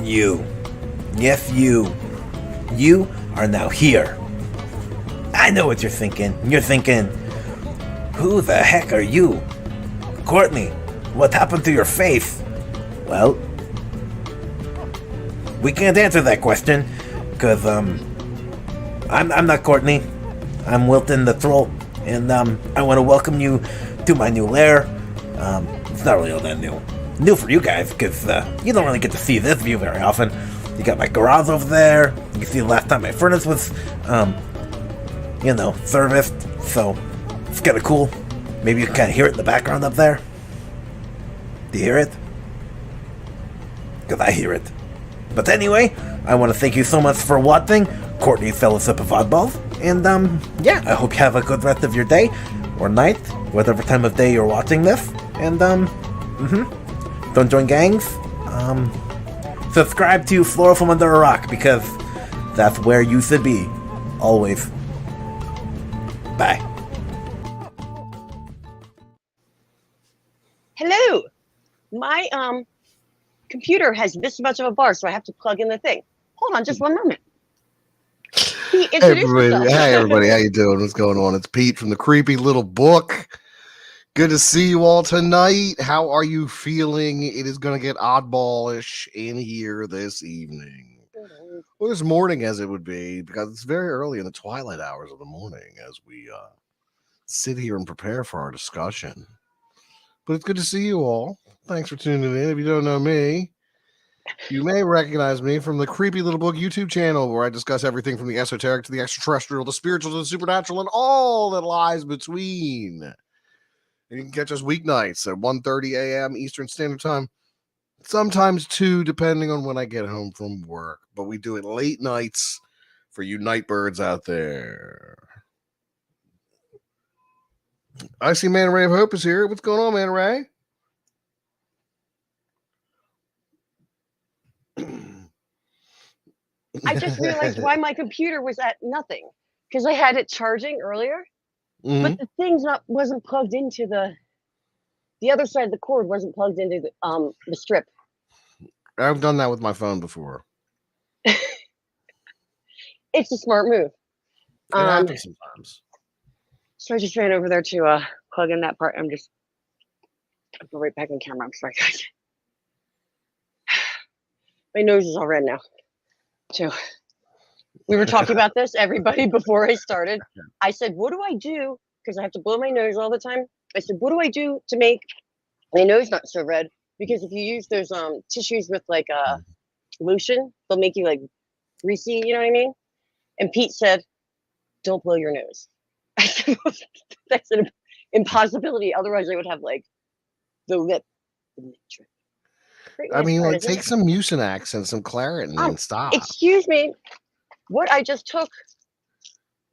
You. Yes, you. You are now here. I know what you're thinking. You're thinking, who the heck are you? Courtney, what happened to your face? Well, we can't answer that question, because, I'm not Courtney. I'm Wilton the Troll, and, I want to welcome you to my new lair. It's not really all that new. New for you guys, because, you don't really get to see this view very often. You got my garage over there. You can see the last time my furnace was, serviced, so it's kind of cool. Maybe you can kind of hear it in the background up there. Do you hear it? Because I hear it. But anyway, I want to thank you so much for watching Courtney's Fellowship of Oddballs. And, I hope you have a good rest of your day or night, whatever time of day you're watching this. And, don't join gangs. Subscribe to Floral From Under a Rock, because that's where you should be. Always. Bye. Hello. My computer has this much of a bar, so I have to plug in the thing. Hold on just one moment. Hey everybody, how you doing? What's going on? It's Pete from the Creepy Little Book. Good to see you all tonight. How are you feeling? It is going to get oddballish in here this evening. Well, this morning as it would be, because it's very early in the twilight hours of the morning as we sit here and prepare for our discussion. But it's good to see you all. Thanks for tuning in. If you don't know me, you may recognize me from the Creepy Little Book YouTube channel, where I discuss everything from the esoteric to the extraterrestrial, the spiritual to the supernatural, and all that lies between. And you can catch us weeknights at 1:30 a.m. Eastern Standard Time, sometimes 2, depending on when I get home from work. But we do it late nights for you night birds out there. I see Man Ray of Hope is here. What's going on, Man Ray? I just realized why my computer was at nothing, because I had it charging earlier, but the thing's wasn't plugged into the other side of the cord wasn't plugged into the strip. I've done that with my phone before. It's a smart move. It happens sometimes. So I just ran over there to plug in that part. I'll go right back on camera. I'm sorry, guys. My nose is all red now. So we were talking about this, everybody, before I started. I said, what do I do? Because I have to blow my nose all the time. I said, what do I do to make my nose not so red? Because if you use those tissues with like lotion, they'll make you like greasy, you know what I mean? And Pete said, don't blow your nose. I said, that's an impossibility. Otherwise, I would have like the lip drip. I mean, like, take some Mucinex and some Claritin and stop. Excuse me. What I just took,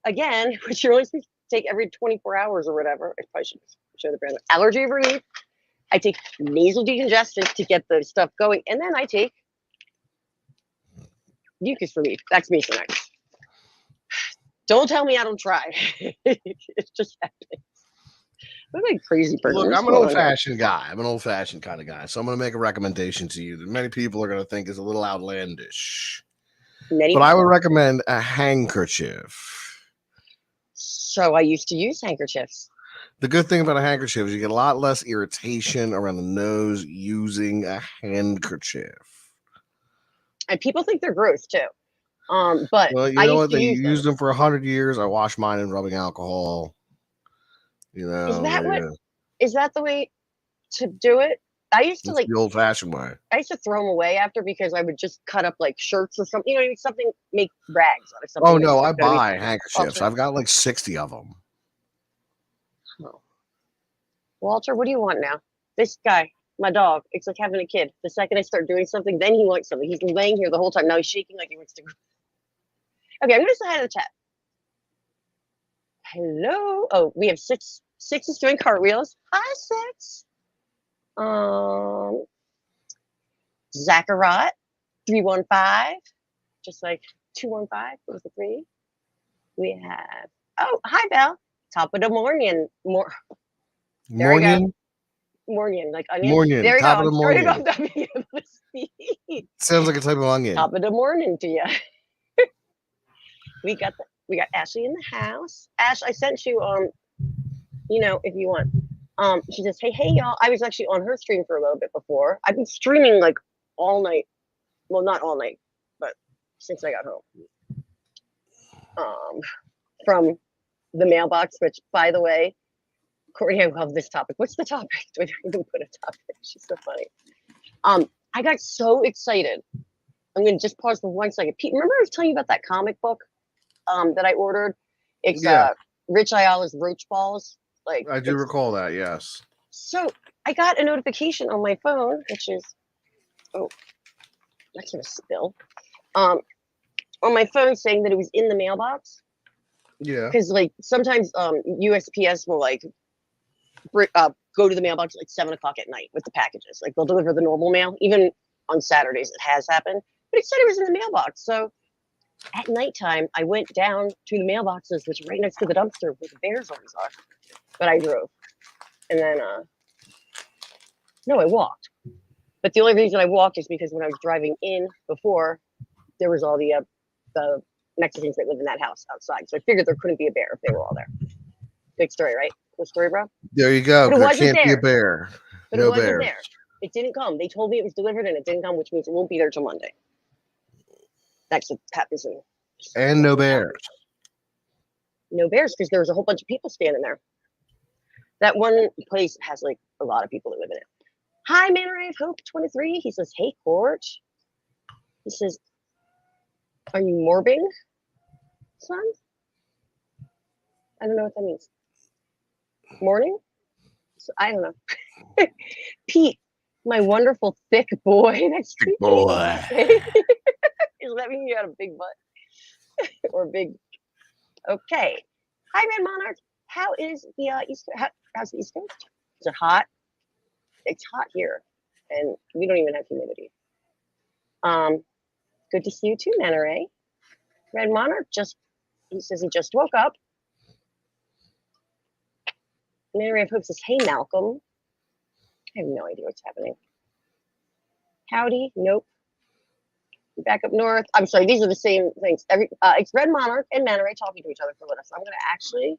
again, which you're only supposed to take every 24 hours or whatever. I probably should show the brand. Allergy relief. I take nasal decongestant to get the stuff going. And then I take mucus relief. That's Mucinex. Don't tell me I don't try. It's just happening. I'm a crazy person. Look, I'm an old-fashioned guy. I'm an old-fashioned kind of guy. So I'm going to make a recommendation to you that many people are going to think is a little outlandish. But I would recommend a handkerchief. So I used to use handkerchiefs. The good thing about a handkerchief is you get a lot less irritation around the nose using a handkerchief. And people think they're gross, too. But well, you know what? They used them for 100 years. I washed mine in rubbing alcohol. You know, is that the way to do it? I used to the old-fashioned way. I used to throw them away after, because I would just cut up like shirts or something. You know, something, make rags out of something. Oh no, I buy handkerchiefs. I've got like 60 of them. Oh. Walter, what do you want now? This guy, my dog, it's like having a kid. The second I start doing something, then he wants something. He's been laying here the whole time. Now he's shaking like he wants to go. Okay, I'm gonna say hi to the chat. Hello. Oh, we have six is doing cartwheels. Hi, Six. Zacharot 315, just like 215 was the 3. We have hi Belle. Top of the morning. There we go. Morning, like onion. Morning, There you top go. of the I'm starting morning. off that beginning of the speech. Sounds like a type of onion. Top of the morning to you. We got Ashley in the house. Ash, I sent you if you want. She says, hey y'all. I was actually on her stream for a little bit before. I've been streaming like all night. Well, not all night, but since I got home. From the mailbox, which by the way, Courtney, I love this topic. What's the topic? Do I even put a topic? She's so funny. I got so excited. I'm gonna just pause for 1 second. Pete, remember I was telling you about that comic book that I ordered? It's Rich Ayala's Roach Balls. Like I do recall that, yes. So I got a notification on my phone, which is that's gonna spill. On my phone saying that it was in the mailbox. Yeah. Because like sometimes USPS will like go to the mailbox at like 7 o'clock at night with the packages. Like they'll deliver the normal mail. Even on Saturdays it has happened. But it said it was in the mailbox. So at nighttime I went down to the mailboxes, which are right next to the dumpster where the bears always are. But I drove. And then no, I walked. But the only reason I walked is because when I was driving in before, there was all the Mexicans that live in that house outside. So I figured there couldn't be a bear if they were all there. Big story, right? Cool story, bro? There you go. But it There wasn't can't be a there. bear. But No it wasn't bear. there. It didn't come. They told me it was delivered and it didn't come, which means it won't be there till Monday. That's what happens. And no bears. No bears, because there was a whole bunch of people standing there. That one place has like a lot of people that live in it. Hi, Man Ray of Hope 23. He says, hey, Court. He says, are you morbing, son? I don't know what that means. Morning? So, I don't know. Pete, my wonderful thick boy. That's Thick boy. Does that mean you had a big butt? Or big? Okay. Hi, Man Monarch. How is the East? How's the East Coast? Is it hot? It's hot here, and we don't even have humidity. Good to see you too, Manare. Red Monarch he says he just woke up. Manare of Hope says, hey, Malcolm. I have no idea what's happening. Howdy. Nope. Back up north. I'm sorry, these are the same things. It's Red Monarch and Manare talking to each other for a little. So I'm going to actually.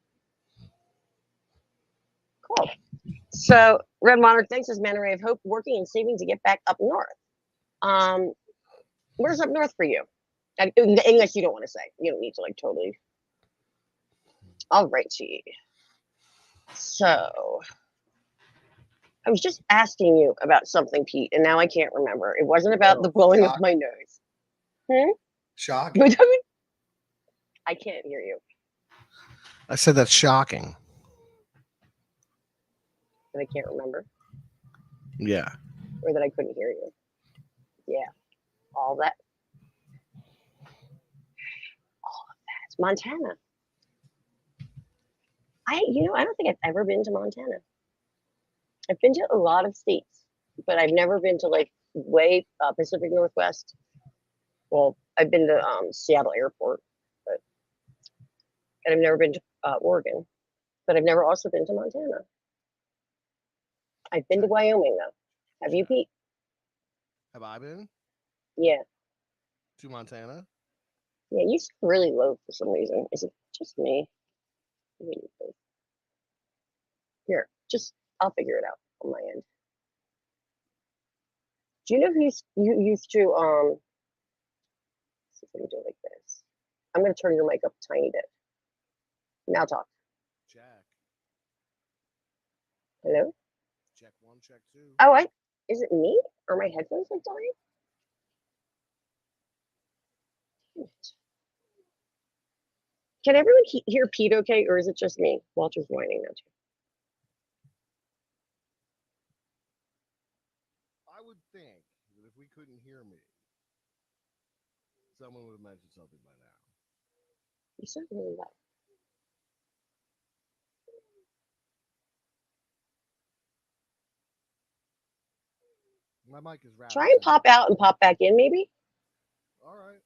Cool. So Red Monarch thanks as Manare of Hope working and saving to get back up north. Where's up north for you? Unless you don't want to say. You don't need to like totally. All righty. So I was just asking you about something, Pete, and now I can't remember. It wasn't about the blowing of my nose. Shocking. I can't hear you. I said that's shocking. And I can't remember. Yeah. Or that I couldn't hear you. Yeah. All that. Montana. I don't think I've ever been to Montana. I've been to a lot of states, but I've never been to like way Pacific Northwest. Well, I've been to Seattle Airport, and I've never been to Oregon, but I've never also been to Montana. I've been to Wyoming though. Have you, Pete? Have I been? Yeah. To Montana? Yeah, you sound really low for some reason. Is it just me? Here, I'll figure it out on my end. Do you know who you used to see if I can do it like this? I'm gonna turn your mic up a tiny bit. Now talk. Jack. Hello? Check 1, check 2. Oh, is it me? Or my headphones like dying? Can everyone hear Pete okay, or is it just me? Walter's whining now too. I would think that if we couldn't hear me, someone would have mentioned something by now. You sound really loud. My mic is rather. Try and pop out and pop back in, maybe? All right.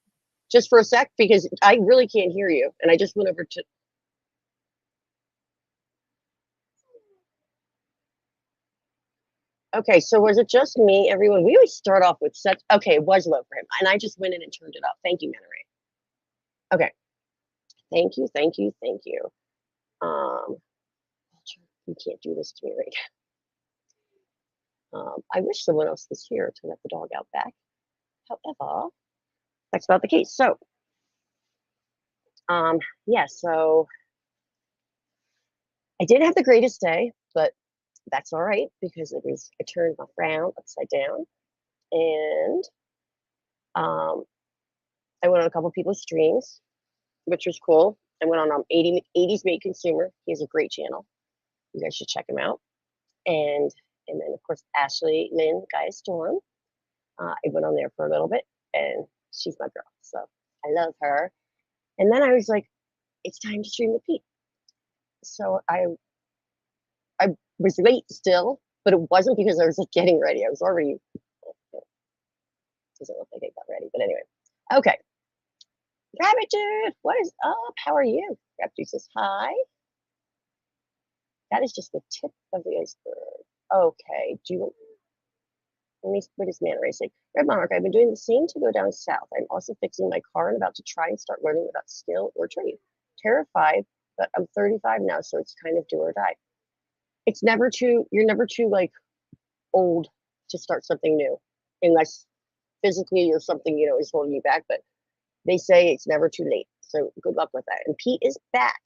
Just for a sec, because I really can't hear you. And I just went over to. Okay, so was it just me, everyone? We always start off with such. Okay, it was low for him, and I just went in and turned it up. Thank you, Manneray. Okay, thank you, thank you, thank you. You can't do this to me right now. I wish someone else was here to let the dog out back. However, that's not the case. So, yeah, so I didn't have the greatest day, but that's all right because I turned my frown upside down, and I went on a couple people's streams, which was cool. I went on 80s Made Consumer. He has a great channel. You guys should check him out. And then of course Ashley Lynn Gaia Storm. I went on there for a little bit, and she's my girl, so I love her. And then I was like, it's time to stream with Pete. So I was late still, but it wasn't because I was like getting ready. I was already. Doesn't look like I got ready, but anyway. Okay. Rabbit Dude, what is up? How are you? Rabbit Dude says hi. That is just the tip of the iceberg. Okay. What does Man Ray say? Red Monarch, I've been doing the same to go down south. I'm also fixing my car and about to try and start learning about skill or trade. Terrified, but I'm 35 now, so it's kind of do or die. You're never too like old to start something new, unless physically or something, is holding you back. But they say it's never too late. So good luck with that. And Pete is back.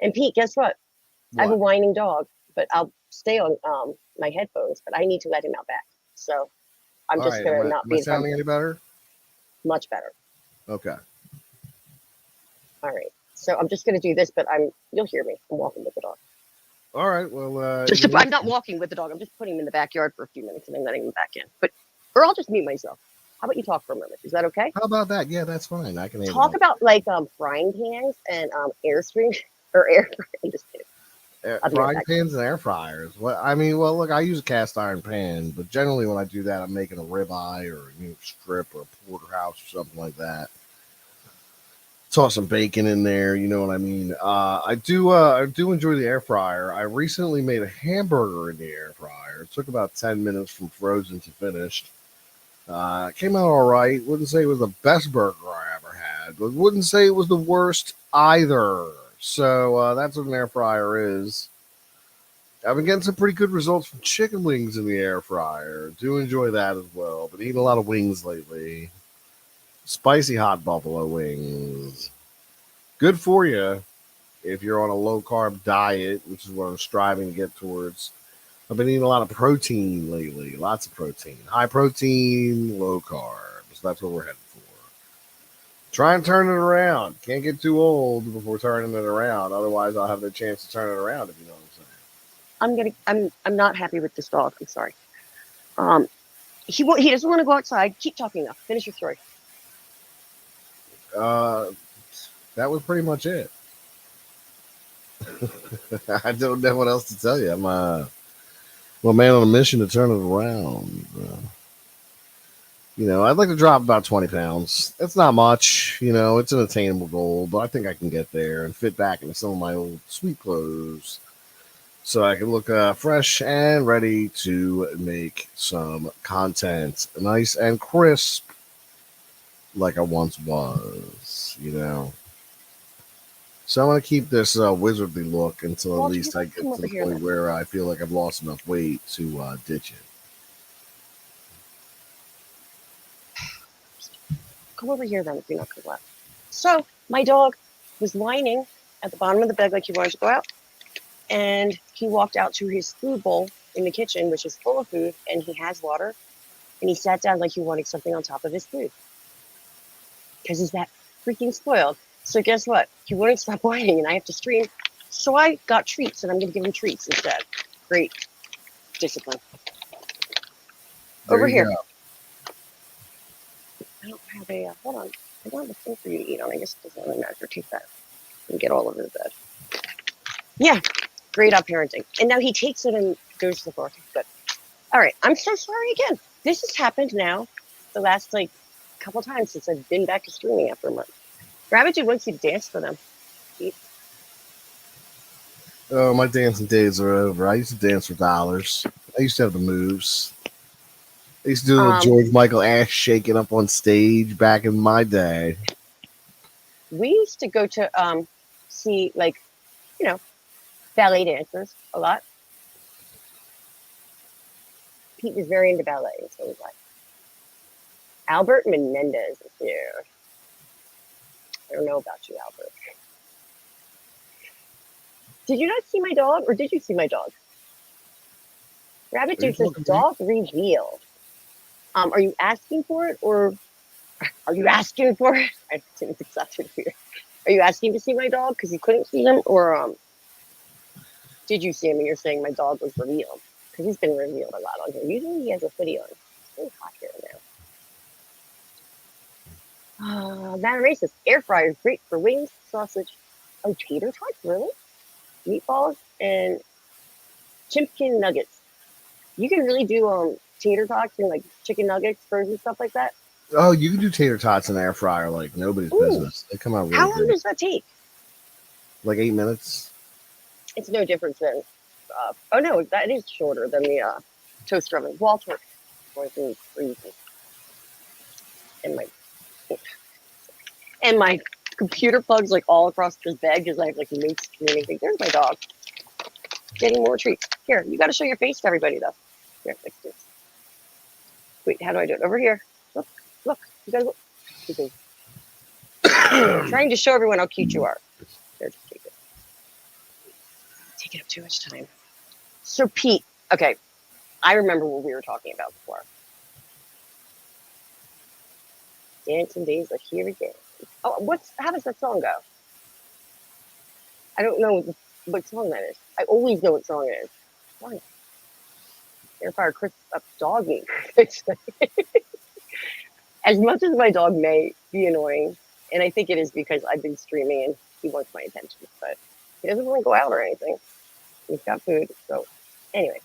And Pete, guess what? I have a whining dog, but I'll stay on my headphones, but I need to let him out back. So I'm just going to not be sounding any better? Much better. Okay. All right. So I'm just going to do this, but you'll hear me. I'm walking with the dog. All right. Well, I'm not walking with the dog. I'm just putting him in the backyard for a few minutes and then letting him back in. Or I'll just mute myself. How about you talk for a moment? Is that okay? How about that? Yeah, that's fine. I can talk about like frying pans and Airstream or air. I'm just kidding. Frying pans and air fryers. Well, look, I use a cast iron pan, but generally when I do that, I'm making a ribeye or a strip or a porterhouse or something like that. Toss some bacon in there, you know what I mean? I do enjoy the air fryer. I recently made a hamburger in the air fryer. It took about 10 minutes from frozen to finished. It came out all right. Wouldn't say it was the best burger I ever had, but wouldn't say it was the worst either. So that's what an air fryer is. I've been getting some pretty good results from chicken wings in the air fryer. Do enjoy that as well. Been eating a lot of wings lately. Spicy hot buffalo wings. Good for you if you're on a low carb diet, which is what I'm striving to get towards. I've been eating a lot of protein lately. Lots of protein. High protein, low carbs. That's what we're heading for. Try and turn it around. Can't get too old before turning it around. Otherwise, I'll have the chance to turn it around, if you know what I'm saying. I'm not happy with this dog. I'm sorry. He doesn't want to go outside. Keep talking now. Finish your story. That was pretty much it. I don't know what else to tell you. I'm a man on a mission to turn it around. I'd like to drop about 20 pounds. That's not much. It's an attainable goal, but I think I can get there and fit back into some of my old sweet clothes so I can look fresh and ready to make some content. Nice and crisp like I once was, So I'm going to keep this wizardly look until at least I get to the point where I feel like I've lost enough weight to ditch it. Come over here then if you're not going to laugh. So my dog was whining at the bottom of the bed like he wanted to go out. And he walked out to his food bowl in the kitchen, which is full of food, and he has water. And he sat down like he wanted something on top of his food. Because he's that freaking spoiled. So guess what? He wouldn't stop whining, and I have to stream. So I got treats, and I'm going to give him treats instead. Great discipline. Over here. Go. I don't have a, hold on. I don't have a thing for you to eat on. I guess it doesn't really matter. Take that and get all over the bed. Yeah, great up parenting. And now he takes it and goes to the floor. Good. All right, I'm so sorry again. This has happened now the last, couple times since I've been back to streaming after a month. Rabbit Dude wants you to dance for them. Oh, my dancing days are over. I used to dance for dollars. I used to have the moves. I used to do a little George Michael ass shaking up on stage back in my day. We used to go to see, like, you know, ballet dancers a lot. Pete was very into ballet, so was I. Albert Menendez is here. I don't know about you, Albert. Did you not see my dog, or did you see my dog? Rabbit Dude says dog reveal. Are you asking for it, or are you asking for it? I didn't think that's weird. Are you asking to see my dog because you couldn't see him, or did you see him and you're saying my dog was revealed? Because he's been revealed a lot on here. Usually he has a hoodie on. It's really hot here now. That racist. Air fryer is great for wings, sausage, tater tots, really? Meatballs and chicken nuggets. You can really do tater tots and like chicken nuggets, frozen stuff like that. Oh, you can do tater tots in the air fryer like nobody's business. They come out really How long good. does that take? Like 8 minutes. It's no different than. Oh no, that is shorter than the toaster oven. Walter, and my computer plugs like all across this bed because I have like notes and anything. There's my dog getting more treats. Here, you got to show your face to everybody though. Here, let's do this. Wait, how do I do it? Over here. Look, you gotta look. Trying to show everyone how cute you are. There, just take it. Taking up too much time. So Pete, okay, I remember what we were talking about before. Dancing days are here again. Oh, how does that song go? I don't know what song that is. I always know what song it is. Why? Air fryer crisp up dog meat. As much as my dog may be annoying, and I think it is because I've been streaming and he wants my attention, but he doesn't want to go out or anything. He's got food. So anyway,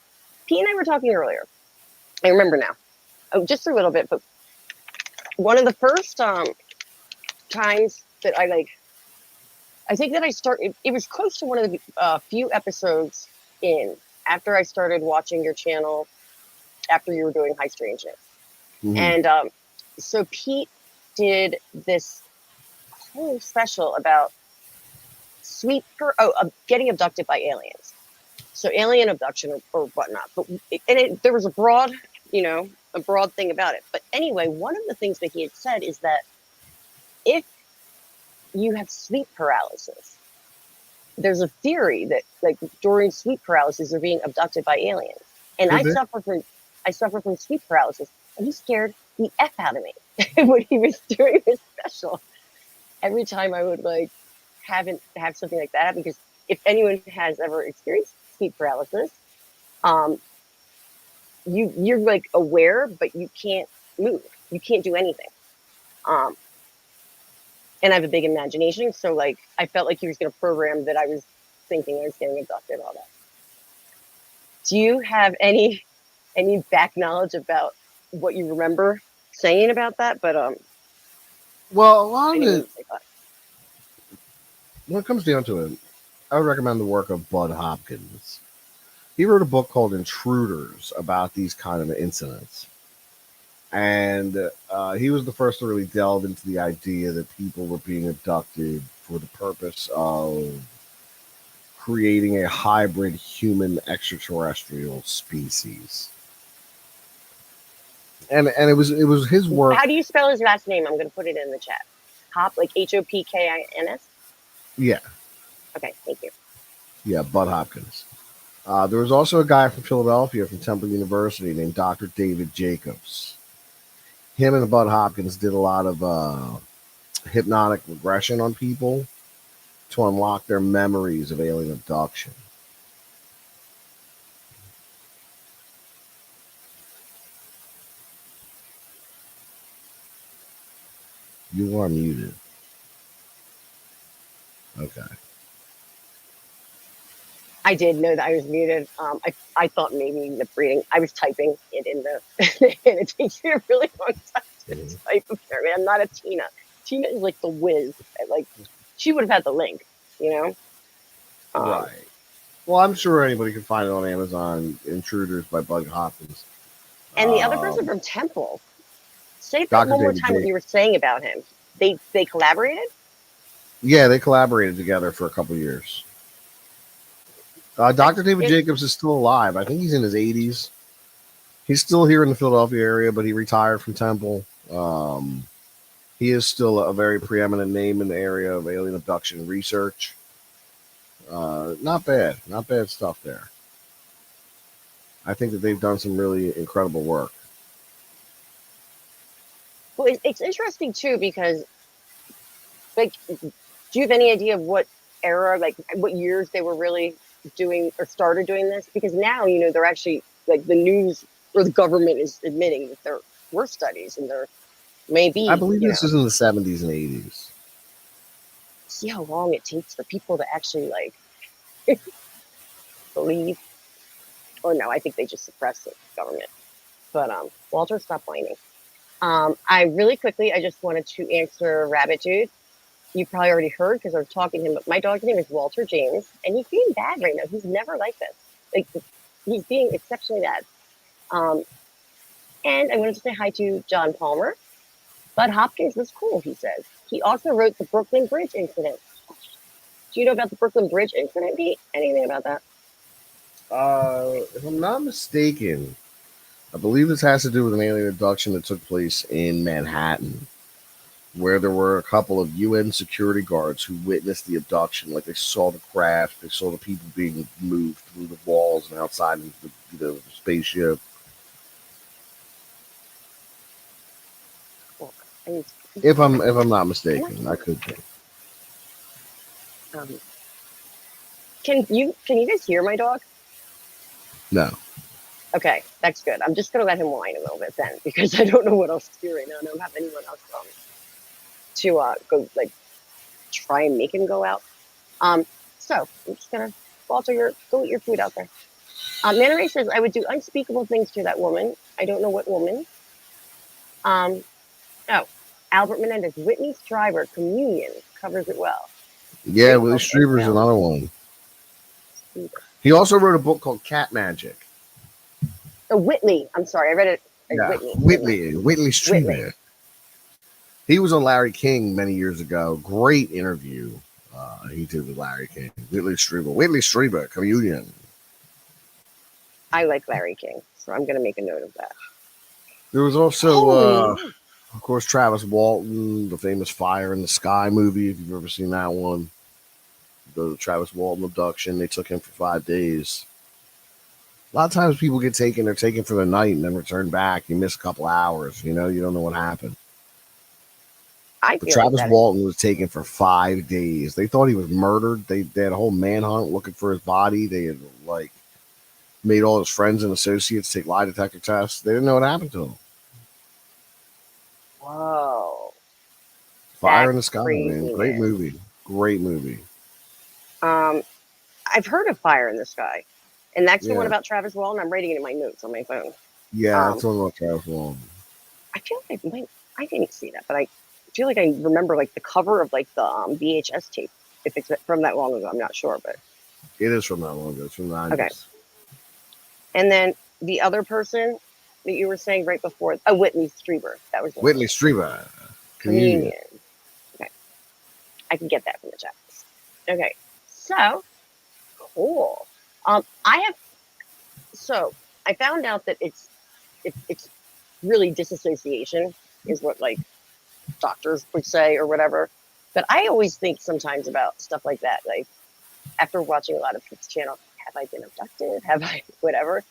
Pete and I were talking earlier. I remember now. Oh, just a little bit, but one of the first times that I think that I started, it was close to one of the few episodes after I started watching your channel, after you were doing High Strangeness. Mm-hmm. And so Pete did this whole special about getting abducted by aliens. So alien abduction or whatnot. But there was a broad thing about it. But anyway, one of the things that he had said is that if you have sleep paralysis, there's a theory that like during sleep paralysis you're being abducted by aliens. And I suffer from sleep paralysis, and he scared the F out of me when he was doing his special. Every time I would like have something like that happen, because if anyone has ever experienced sleep paralysis, you're like aware, but you can't move. You can't do anything. And I have a big imagination, so like I felt like he was going to program that I was thinking I was getting abducted, all that. Do you have any back knowledge about what you remember saying about that? But well, a lot of it, when it comes down to it, I would recommend the work of Bud Hopkins. He wrote a book called Intruders about these kind of incidents. And he was the first to really delve into the idea that people were being abducted for the purpose of creating a hybrid human extraterrestrial species. And it was his work. How do you spell his last name? I'm going to put it in the chat. Hop, like Hopkins? Yeah. Okay, thank you. Yeah, Bud Hopkins. There was also a guy from Philadelphia, from Temple University, named Dr. David Jacobs. Him and Bud Hopkins did a lot of hypnotic regression on people to unlock their memories of alien abduction. You are muted. Okay. I did know that I was muted. I thought maybe the reading. I was typing it in the, and it takes me a really long time to type. Apparently, I'm not a Tina. Tina is like the whiz. Like she would have had the link, you know. Right. Well, I'm sure anybody can find it on Amazon. Intruders by Bud Hopkins. And the other person from Temple. Say that Dr. one more David time. What Jacobs. you were saying about him. They collaborated. Yeah, they collaborated together for a couple years. Dr. David Jacobs is still alive. I think he's in his 80s. He's still here in the Philadelphia area, but he retired from Temple. He is still a very preeminent name in the area of alien abduction research. Not bad stuff there. I think that they've done some really incredible work. Well, it's interesting too because, like, do you have any idea of what era, like, what years they were really doing or started doing this? Because now, they're actually, like, the news or the government is admitting that there were studies and there may be. I believe this is in the 70s and 80s. See how long it takes for people to actually, like, believe. Or no, I think they just suppress the government. But Walter, stop whining. I just wanted to answer Rabbit Dude. You probably already heard because I was talking to him, but my dog's name is Walter James, and he's being bad right now. He's never like this. Like, he's being exceptionally bad. And I wanted to say hi to John Palmer. Bud Hopkins was cool, he says. He also wrote the Brooklyn Bridge incident. Do you know about the Brooklyn Bridge incident, Pete? Anything about that? If I'm not mistaken, I believe this has to do with an alien abduction that took place in Manhattan, where there were a couple of UN security guards who witnessed the abduction. Like, they saw the craft, they saw the people being moved through the walls and outside into the spaceship. If I'm not mistaken, I could be. Can you guys hear my dog? No. Okay, that's good. I'm just gonna let him whine a little bit then, because I don't know what else to do right now. I don't have anyone else to go, like, try and make him go out. So I'm just gonna, Walter, go eat your food out there. Nana Ray says I would do unspeakable things to that woman. I don't know what woman. Albert Menendez, Whitney Strieber, Communion covers it well. Yeah, Willie Strieber's another one. He also wrote a book called Cat Magic. Whitley. I'm sorry, I read it. Yeah, Whitley Strieber. He was on Larry King many years ago. Great interview he did with Larry King. Whitley Strieber, Communion. I like Larry King, so I'm going to make a note of that. There was also, of course, Travis Walton, the famous Fire in the Sky movie, if you've ever seen that one. The Travis Walton abduction. They took him for 5 days. A lot of times people get taken, they're taken for the night and then return back. You miss a couple hours, you don't know what happened. But Travis Walton was taken for 5 days. They thought he was murdered. They had a whole manhunt looking for his body. They had, like, made all his friends and associates take lie detector tests. They didn't know what happened to him. Whoa. Fire in the Sky, man. Great movie. Great movie. I've heard of Fire in the Sky. And that's the one about Travis Walton. I'm writing it in my notes on my phone. Yeah, that's one about Travis Walton. I feel like I didn't see that, but I feel like I remember, like, the cover of, like, the VHS tape. If it's from that long ago, I'm not sure, but it is from that long ago. It's from the 90s. Okay. And then the other person that you were saying right before, Whitley Strieber. That was Whitley Strieber. Communion. Okay, I can get that from the chat. Okay, so cool. I found out that it's really disassociation is what, like, doctors would say or whatever. But I always think sometimes about stuff like that. Like, after watching a lot of Pete's channel, have I been abducted? Have I whatever?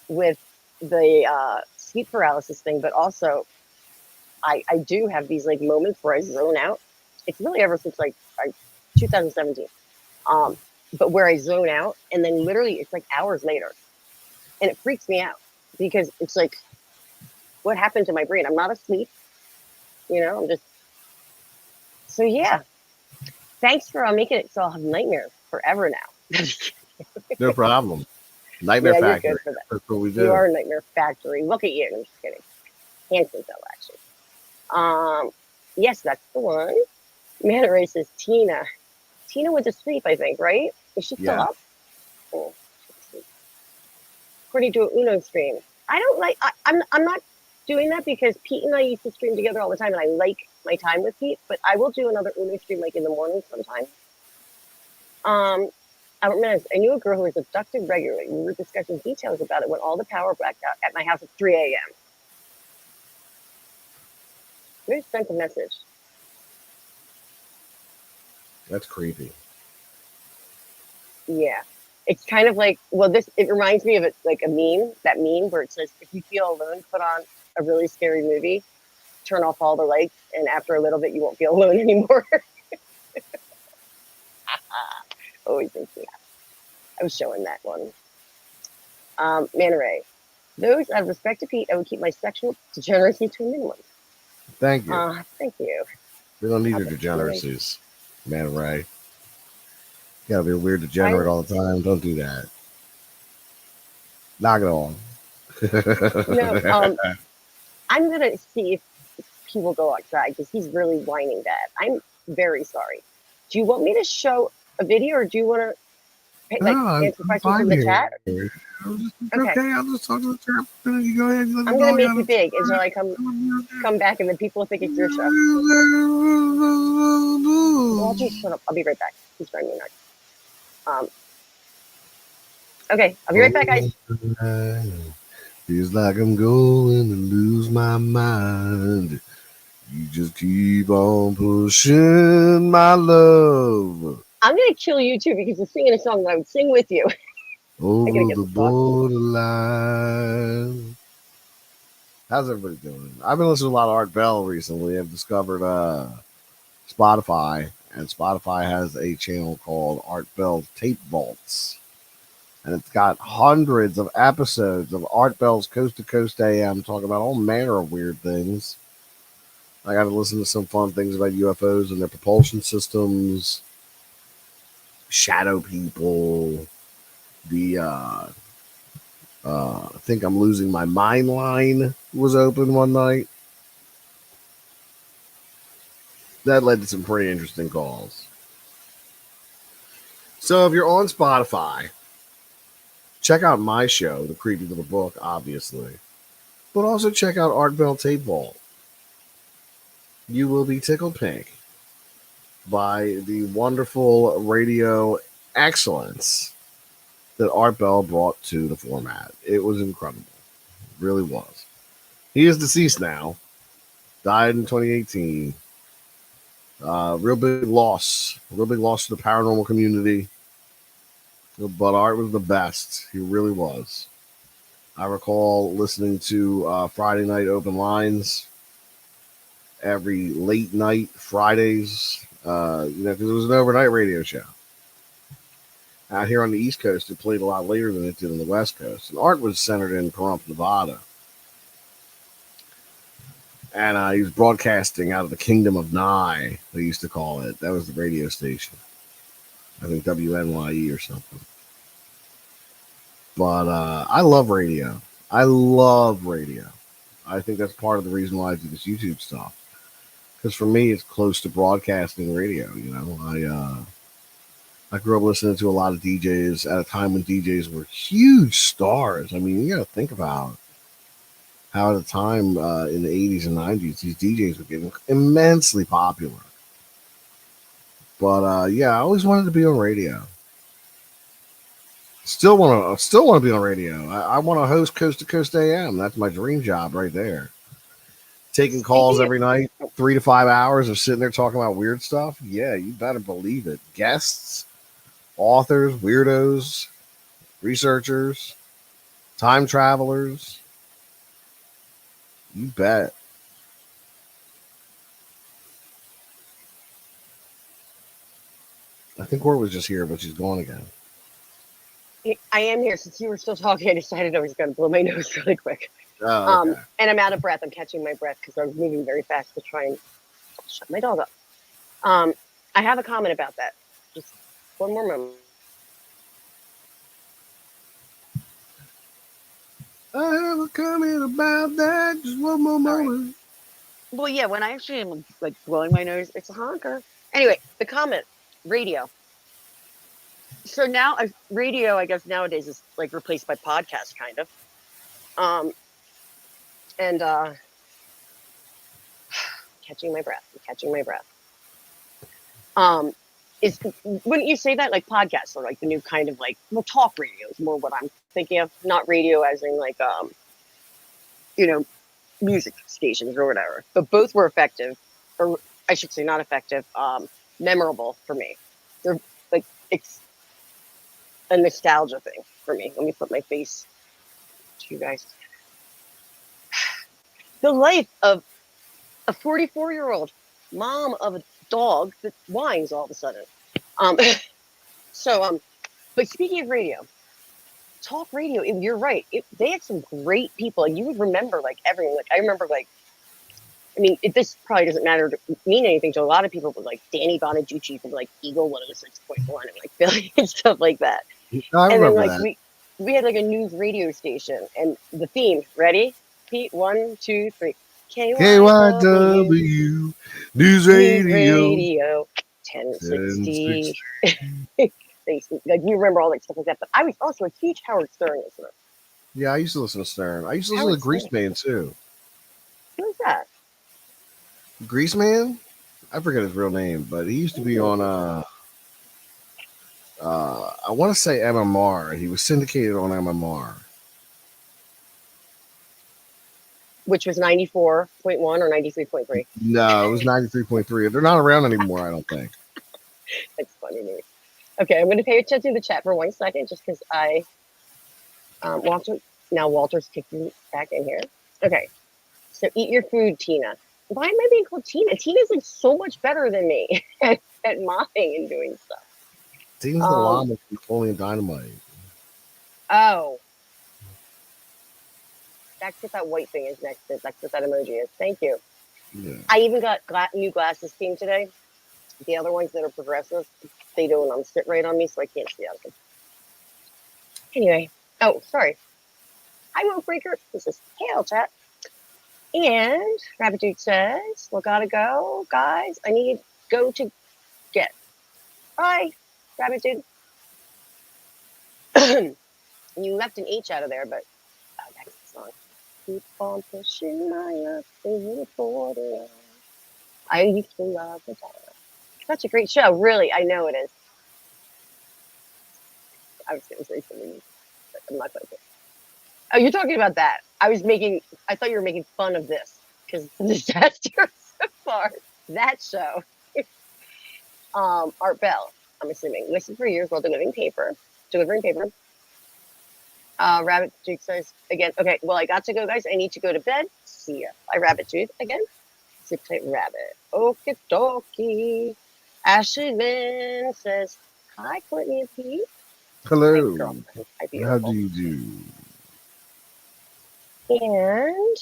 With the sleep paralysis thing, but also I do have these, like, moments where I zone out. It's really ever since, like, 2017. But where I zone out and then literally it's like hours later. And it freaks me out because it's like, what happened to my brain? I'm not asleep. I'm just, so yeah. Thanks for making it so I'll have nightmares forever now. No problem. Nightmare Factory. You're good for that. That's what we do. You are a Nightmare Factory. Look at you. I'm just kidding. Handsome fellow, actually. Yes, that's the one. Manta Ray says Tina. Tina went to sleep, I think, right? Is she still Yeah. up? Oh, Courtney, do a Uno stream. I don't like. I'm not doing that because Pete and I used to stream together all the time, and I like my time with Pete. But I will do another Uno stream like in the morning sometime. I remember I knew a girl who was abducted regularly. We were discussing details about it when all the power blacked out at my house at 3 a.m. We just sent a message. That's creepy. Yeah. It's kind of like, well, it reminds me of it like a meme, that meme where it says, if you feel alone, put on a really scary movie, turn off all the lights, and after a little bit, you won't feel alone anymore. Always makes me laugh. I was showing that one. Manta Ray. Those, out of respect to Pete, I would keep my sexual degeneracy to a minimum. Thank you. Thank you. We don't need your degeneracies, Man Ray. You gotta be a weird degenerate all the time. Don't do that. Knock it on. No, I'm going to see if he will go outside because he's really whining bad. I'm very sorry. Do you want me to show a video or do you want to answer questions in the chat? Okay, I'll just talk to the chat. You go ahead. I'm going to make you big until I come back and then people will think it's your show. Well, just shut up. I'll be right back. He's trying me next. Okay, I'll be right back, guys. Feels like I'm going to lose my mind. You just keep on pushing my love. I'm going to kill you too because you're singing a song that I would sing with you. Over the borderline. How's everybody doing? I've been listening to a lot of Art Bell recently. I've discovered Spotify, and Spotify has a channel called Art Bell Tape Vaults. And it's got hundreds of episodes of Art Bell's Coast to Coast AM talking about all manner of weird things. I got to listen to some fun things about UFOs and their propulsion systems, shadow people, the I think I'm losing my mind line was open one night. That led to some pretty interesting calls. So if you're on Spotify, check out my show, The Creepy Little Book, obviously. But also check out Art Bell Tape Vault. You will be tickled pink by the wonderful radio excellence that Art Bell brought to the format. It was incredible. It really was. He is deceased now. Died in 2018. Real big loss. Real big loss to the paranormal community. But Art was the best. He really was. I recall listening to Friday Night Open Lines every late night Fridays, because it was an overnight radio show. Out here on the East Coast, it played a lot later than it did on the West Coast. And Art was centered in Pahrump, Nevada. And he was broadcasting out of the Kingdom of Nye, they used to call it. That was the radio station. I think WNYE or something. But I love radio. I love radio. I think that's part of the reason why I do this YouTube stuff. Because for me, it's close to broadcasting radio. You know, I grew up listening to a lot of DJs at a time when DJs were huge stars. I mean, you got to think about how at a time in the 80s and 90s, these DJs were getting immensely popular. But yeah, I always wanted to be on radio. Still want to be on radio. I want to host Coast to Coast AM. That's my dream job right there. Taking calls every night, 3 to 5 hours of sitting there talking about weird stuff. Yeah, you better believe it. Guests, authors, weirdos, researchers, time travelers. You bet. I think Court was just here, but she's gone again. I am here. Since you were still talking, I decided I was going to blow my nose really quick. Oh, okay. And I'm out of breath. I'm catching my breath because I was moving very fast to try and shut my dog up. I have a comment about that. Just one more moment. I have a comment about that. Just one more moment. Well, yeah, when I actually am like blowing my nose, it's a honker. Anyway, the comment, radio. So now radio, I guess nowadays is like replaced by podcast, kind of. And catching my breath. Is wouldn't you say that like podcasts are like the new kind of like talk radio is more what I'm thinking of, not radio as in like music stations or whatever, but both were effective, or I should say not effective, memorable for me. They're like it's a nostalgia thing for me. Let me put my face to you guys. The life of a 44-year-old mom of a dog that whines all of a sudden. But speaking of radio, talk radio, you're right. They had some great people, and you would remember like everyone. Like I remember, like, I mean, this probably doesn't mean anything to a lot of people, but like Danny Bonaducci from like Eagle 106.1 and like Billy and stuff like that. I And then remember like that. we had like a news radio station, and the theme. Ready? Pete, 1, 2, 3. KYW KYW News Radio. 1060. Like you remember all that stuff like that. But I was also a huge Howard Stern listener. Yeah, I used to listen to Stern. I used to listen Howard to Grease Stern. Man too. Who's that? Grease Man? I forget his real name, but he used to be on I want to say MMR. He was syndicated on MMR. Which was 94.1 or 93.3. No, it was 93.3. They're not around anymore, I don't think. That's funny to me. Okay, I'm going to pay attention to the chat for 1 second just because I Walter's kicking back in here. Okay, so eat your food, Tina. Why am I being called Tina? Tina's like so much better than me at mopping and doing stuff. Tina's the llama from Napoleon Dynamite. Oh. That's what that white thing is next to. That's what that emoji is. Thank you. Yeah. I even got new glasses came today. The other ones that are progressive, they don't sit right on me, so I can't see out of them. Anyway. Oh, sorry. Hi, Wokebreaker. This is Hail Chat. And Rabbit Dude says, well, gotta go. Guys, I need go to get. Bye, Rabbit Dude. You left an H out of there, but that's the song. Keep on pushing my luck for the line. I used to love the time. Such a great show, really. I know it is. I was going to say something, but I'm not going to. Oh, you're talking about that. I thought you were making fun of this because it's a disaster so far. That show. Art Bell, I'm assuming. Listen for years while delivering paper. Rabbit Tooth says again, okay, well, I got to go, guys. I need to go to bed. See ya. Bye, Rabbit Tooth. Again. Sit tight, Rabbit. Okie dokie. Ashley Lynn says, hi, Courtney and Pete. Hello. Hi, How do you do? And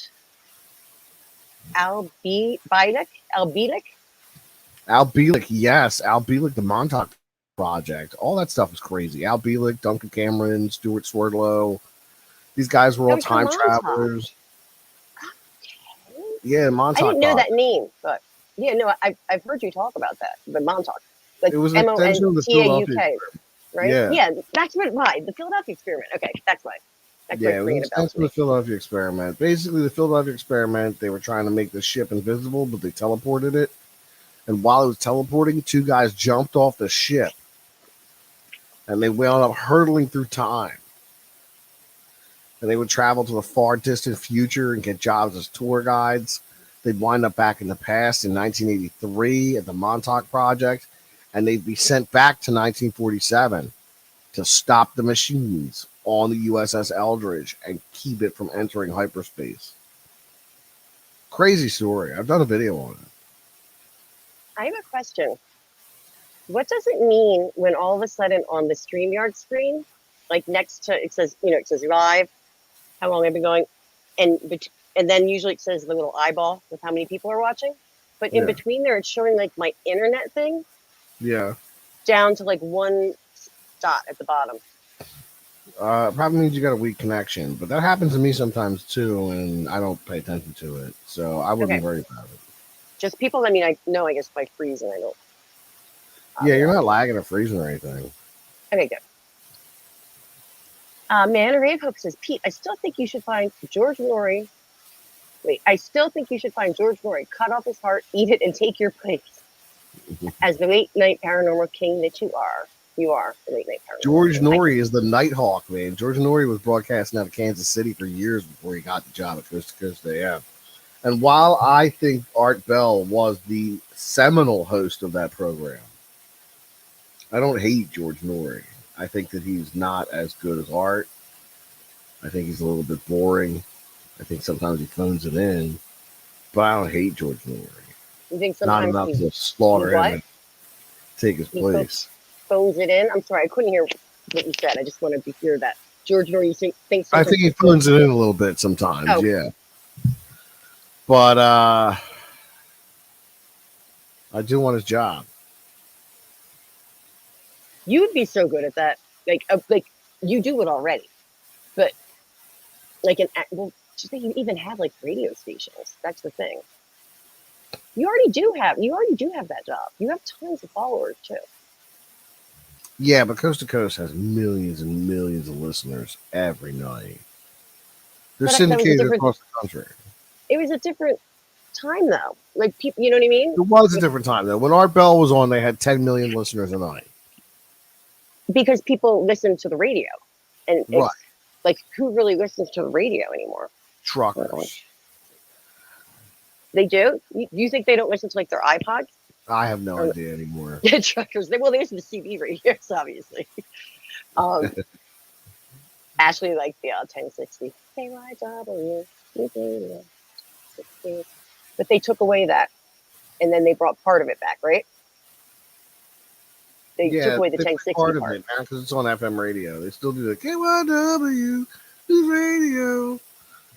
Al Bielek, yes. Al Bielek, the Montauk Project. All that stuff is crazy. Al Bielek, Duncan Cameron, Stuart Swerdlow. These guys were all time travelers. Yeah, Montauk. I didn't know that name, but yeah, no, I've heard you talk about that. The Montauk, like it was an extension of the Philadelphia, right? Yeah, that's why the Philadelphia experiment. Okay, that's why. It was an extension of the Philadelphia experiment. Basically, the Philadelphia experiment, they were trying to make the ship invisible, but they teleported it. And while it was teleporting, two guys jumped off the ship, and they wound up hurtling through time. And they would travel to the far distant future and get jobs as tour guides. They'd wind up back in the past in 1983 at the Montauk Project, and they'd be sent back to 1947 to stop the machines on the USS Eldridge and keep it from entering hyperspace. Crazy story. I've done a video on it. I have a question. What does it mean when all of a sudden on the StreamYard screen, like next to it says live, how long I've been going, and then usually it says the little eyeball with how many people are watching, but in between there it's showing like my internet thing. Yeah. Down to like one dot at the bottom. Probably means you got a weak connection, but that happens to me sometimes too, and I don't pay attention to it, so I wouldn't worry about it. Just people. I mean, I know. I guess if I freeze and I don't. Yeah, you're not lagging or freezing or anything. Okay, good. Man of Rave Hope says, Pete, I still think you should find George Norrie. Wait, I still think you should find George Norrie, cut off his heart, eat it, and take your place as the late night paranormal king that you are. You are the late night paranormal George king. Norrie is the Nighthawk, man. George Norrie was broadcasting out of Kansas City for years before he got the job at Coast to Coast AM. And while I think Art Bell was the seminal host of that program, I don't hate George Norrie. I think that he's not as good as Art. I think he's a little bit boring. I think sometimes he phones it in. But I don't hate George Norrie. You think Not sometimes enough to slaughter him and take his place. Phones it in? I'm sorry, I couldn't hear what you said. I just wanted to hear that. George Norrie, you think I think he phones it in a little bit sometimes, yeah. But I do want his job. You would be so good at that. Like you do it already. But like well, just think you even have like radio stations. That's the thing. You already do have that job. You have tons of followers too. Yeah, but Coast to Coast has millions and millions of listeners every night. They're syndicated across the country. It was a different time though. Like people, you know what I mean? It was a different time though. When Art Bell was on, they had 10 million listeners a night. Because people listen to the radio, and it's like, who really listens to the radio anymore? Truckers. They do? You think they don't listen to like their iPods? I have no idea anymore. Yeah, truckers. They listen to CB radios, obviously. Ashley liked the 1060. KYW. But they took away that, and then they brought part of it back, right? They took away the 1060 part of it now because it's on FM radio. They still do the KYW radio,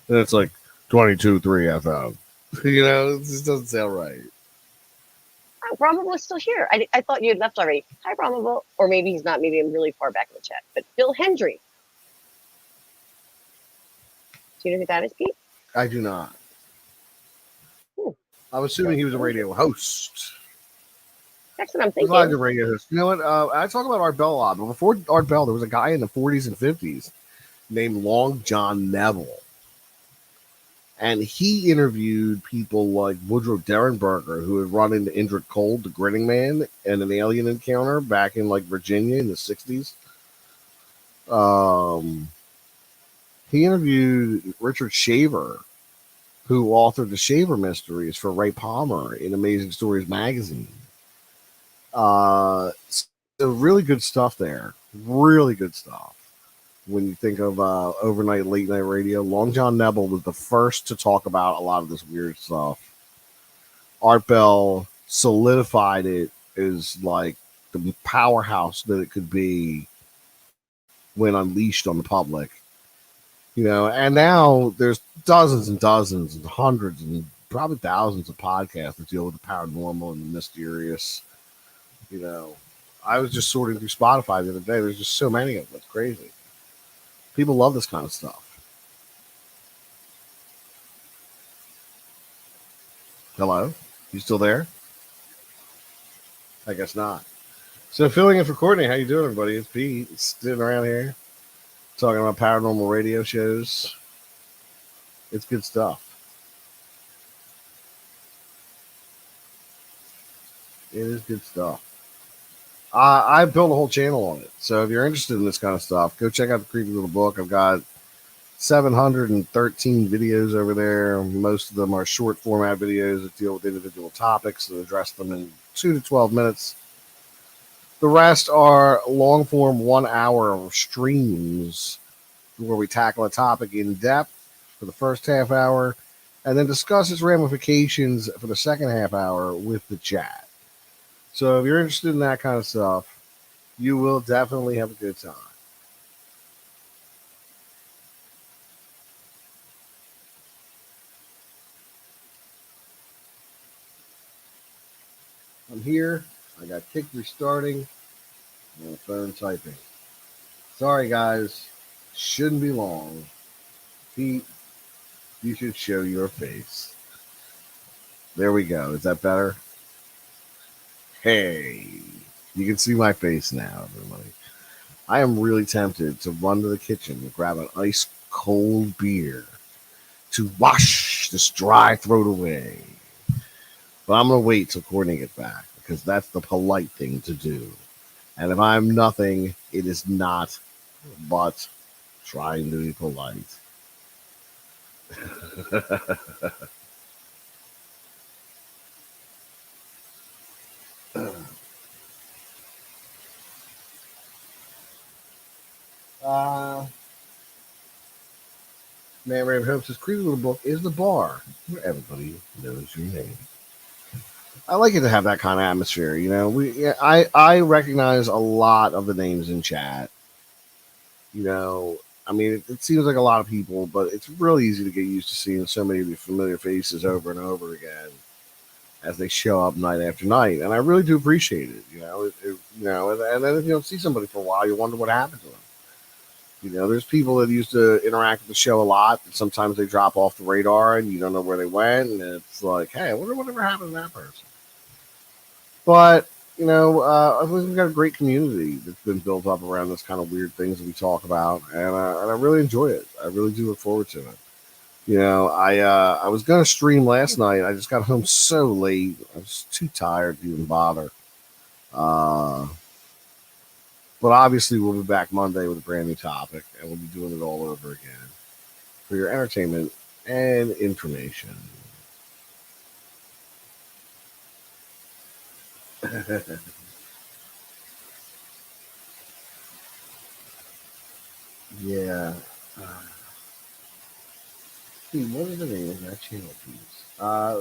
and it's like 22.3 FM. You know, it just doesn't sound right. Bromwell is still here. I thought you had left already. Hi, Bromwell. Or maybe he's not. Maybe I'm really far back in the chat. But Bill Hendry. Do you know who that is, Pete? I do not. I'm assuming he was a radio host. That's what I'm thinking. A radio host. You know what? I talk about Art Bell a lot, but before Art Bell, there was a guy in the 40s and 50s named Long John Neville. And he interviewed people like Woodrow Derenberger, who had run into Indrid Cold, the grinning man, and an alien encounter back in like Virginia in the 60s. He interviewed Richard Shaver, who authored the Shaver Mysteries for Ray Palmer in Amazing Stories magazine. So really good stuff there. Really good stuff. When you think of overnight, late night radio, Long John Neville was the first to talk about a lot of this weird stuff. Art Bell solidified it as like the powerhouse that it could be when unleashed on the public. You know, and now there's dozens and dozens and hundreds and probably thousands of podcasts that deal with the paranormal and the mysterious. You know, I was just sorting through Spotify the other day. There's just so many of them. It's crazy. People love this kind of stuff. Hello? You still there? I guess not. So filling in for Courtney. How you doing, everybody? It's Pete. Sitting around here talking about paranormal radio shows. It's good stuff. It is good stuff. I built a whole channel on it. So if you're interested in this kind of stuff, go check out the Creepy Little Book. I've got 713 videos over there. Most of them are short format videos that deal with individual topics and address them in 2 to 12 minutes. The rest are long form 1 hour streams where we tackle a topic in depth for the first half hour and then discuss its ramifications for the second half hour with the chat. So if you're interested in that kind of stuff, you will definitely have a good time. I'm here. I got Kick restarting and phone typing. Sorry, guys. Shouldn't be long. Pete, you should show your face. There we go. Is that better? Hey, you can see my face now, everybody. I am really tempted to run to the kitchen and grab an ice cold beer to wash this dry throat away. But I'm going to wait till Courtney gets back because that's the polite thing to do. And if I'm nothing, it is not but trying to be polite. uh, Man Ray Hopes' creepy little book is the bar where everybody knows your name. I like it to have that kind of atmosphere. You know, I recognize a lot of the names in chat. You know, I mean, it seems like a lot of people, but it's really easy to get used to seeing so many of the familiar faces over and over again as they show up night after night, and I really do appreciate it. You know, and then if you don't see somebody for a while, you wonder what happened to them. You know, there's people that used to interact with the show a lot, and sometimes they drop off the radar, and you don't know where they went, and it's like, hey, I wonder whatever happened to that person. But you know, I think we've got a great community that's been built up around this kind of weird things that we talk about, and I really enjoy it. I really do look forward to it. You know, I was gonna stream last night. I just got home so late. I was too tired to even bother. Uh, but obviously, we'll be back Monday with a brand new topic, and we'll be doing it all over again for your entertainment and information. Yeah. Steve, what is the name of that channel, please?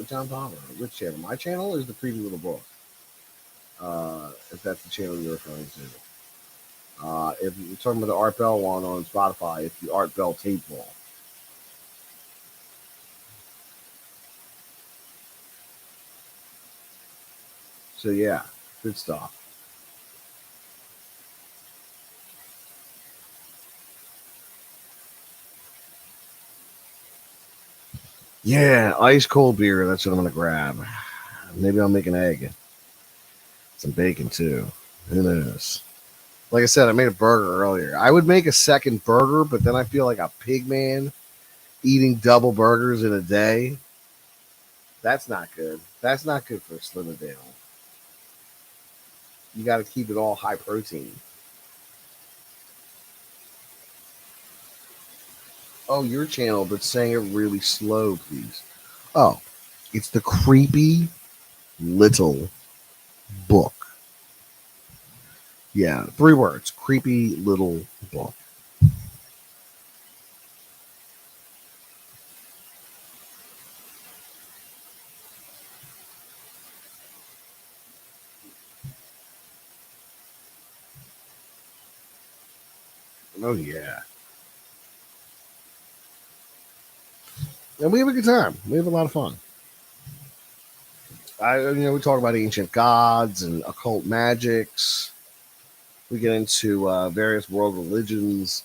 John Palmer. Which channel? My channel is the Creepy Little Book. If that's the channel you're referring to. If you're talking about the Art Bell one on Spotify, it's the Art Bell Tape Wall. So yeah, good stuff. Yeah, ice cold beer. That's what I'm gonna grab. Maybe I'll make an egg, some bacon too. Who knows? Like I said, I made a burger earlier. I would make a second burger, but then I feel like a pig man eating double burgers in a day. That's not good. That's not good for Slim and Dale. You got to keep it all high protein. Oh, your channel, but saying it really slow, please. Oh, it's the Creepy Little Book. Yeah, 3 words. Creepy Little Book. Oh yeah. And we have a good time. We have a lot of fun. We talk about ancient gods and occult magics. We get into various world religions.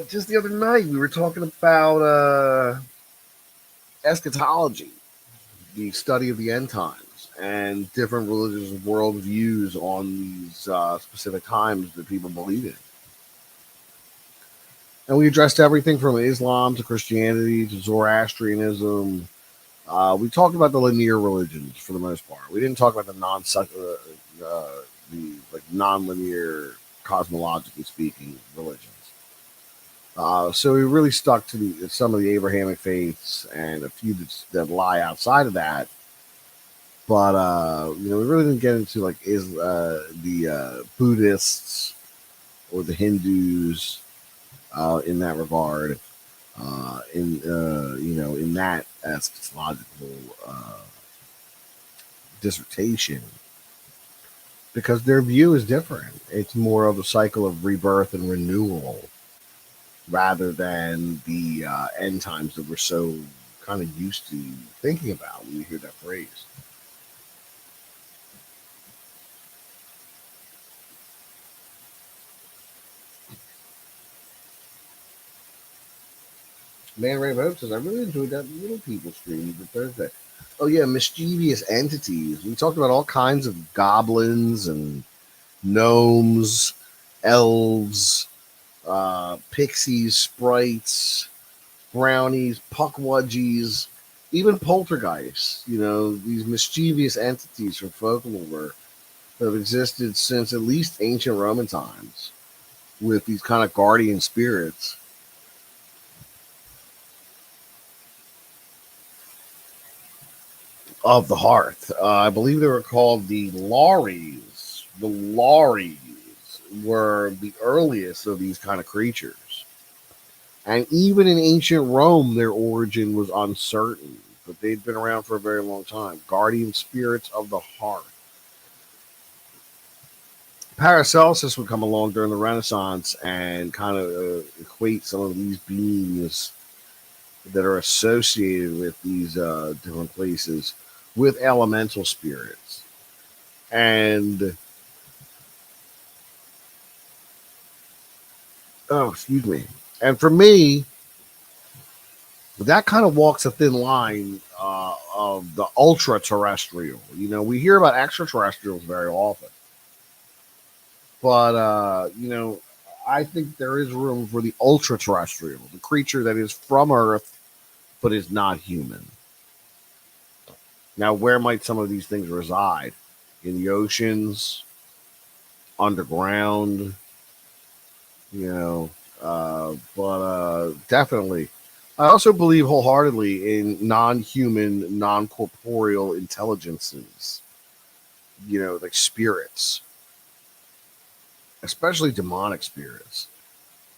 Just the other night, we were talking about eschatology, the study of the end times, and different religious worldviews on these specific times that people believe in. And we addressed everything from Islam to Christianity to Zoroastrianism. We talked about the linear religions for the most part. We didn't talk about the like non-linear, cosmologically speaking, religions. So we really stuck to some of the Abrahamic faiths and a few that lie outside of that. But we really didn't get into like the Buddhists or the Hindus in that regard. In that eschatological dissertation, because their view is different. It's more of a cycle of rebirth and renewal rather than the end times that we're so kind of used to thinking about when you hear that phrase. Man Ray Vote says, I really enjoyed that Little People stream for Thursday. Oh yeah, mischievous entities. We talked about all kinds of goblins and gnomes, elves, pixies, sprites, brownies, puckwudgies, even poltergeists. You know, these mischievous entities from folklore that have existed since at least ancient Roman times, with these kind of guardian spirits of the hearth. I believe they were called the Lauries. The Lauries were the earliest of these kind of creatures. And even in ancient Rome, their origin was uncertain, but they'd been around for a very long time. Guardian spirits of the heart. Paracelsus would come along during the Renaissance and kind of equate some of these beings that are associated with these different places with elemental spirits. And, oh, excuse me. And for me, that kind of walks a thin line of the ultra terrestrial. You know, we hear about extraterrestrials very often, but I think there is room for the ultra terrestrial, the creature that is from Earth but is not human. Now, where might some of these things reside? In the oceans, underground, but definitely. I also believe wholeheartedly in non-human, non-corporeal intelligences, like spirits, especially demonic spirits.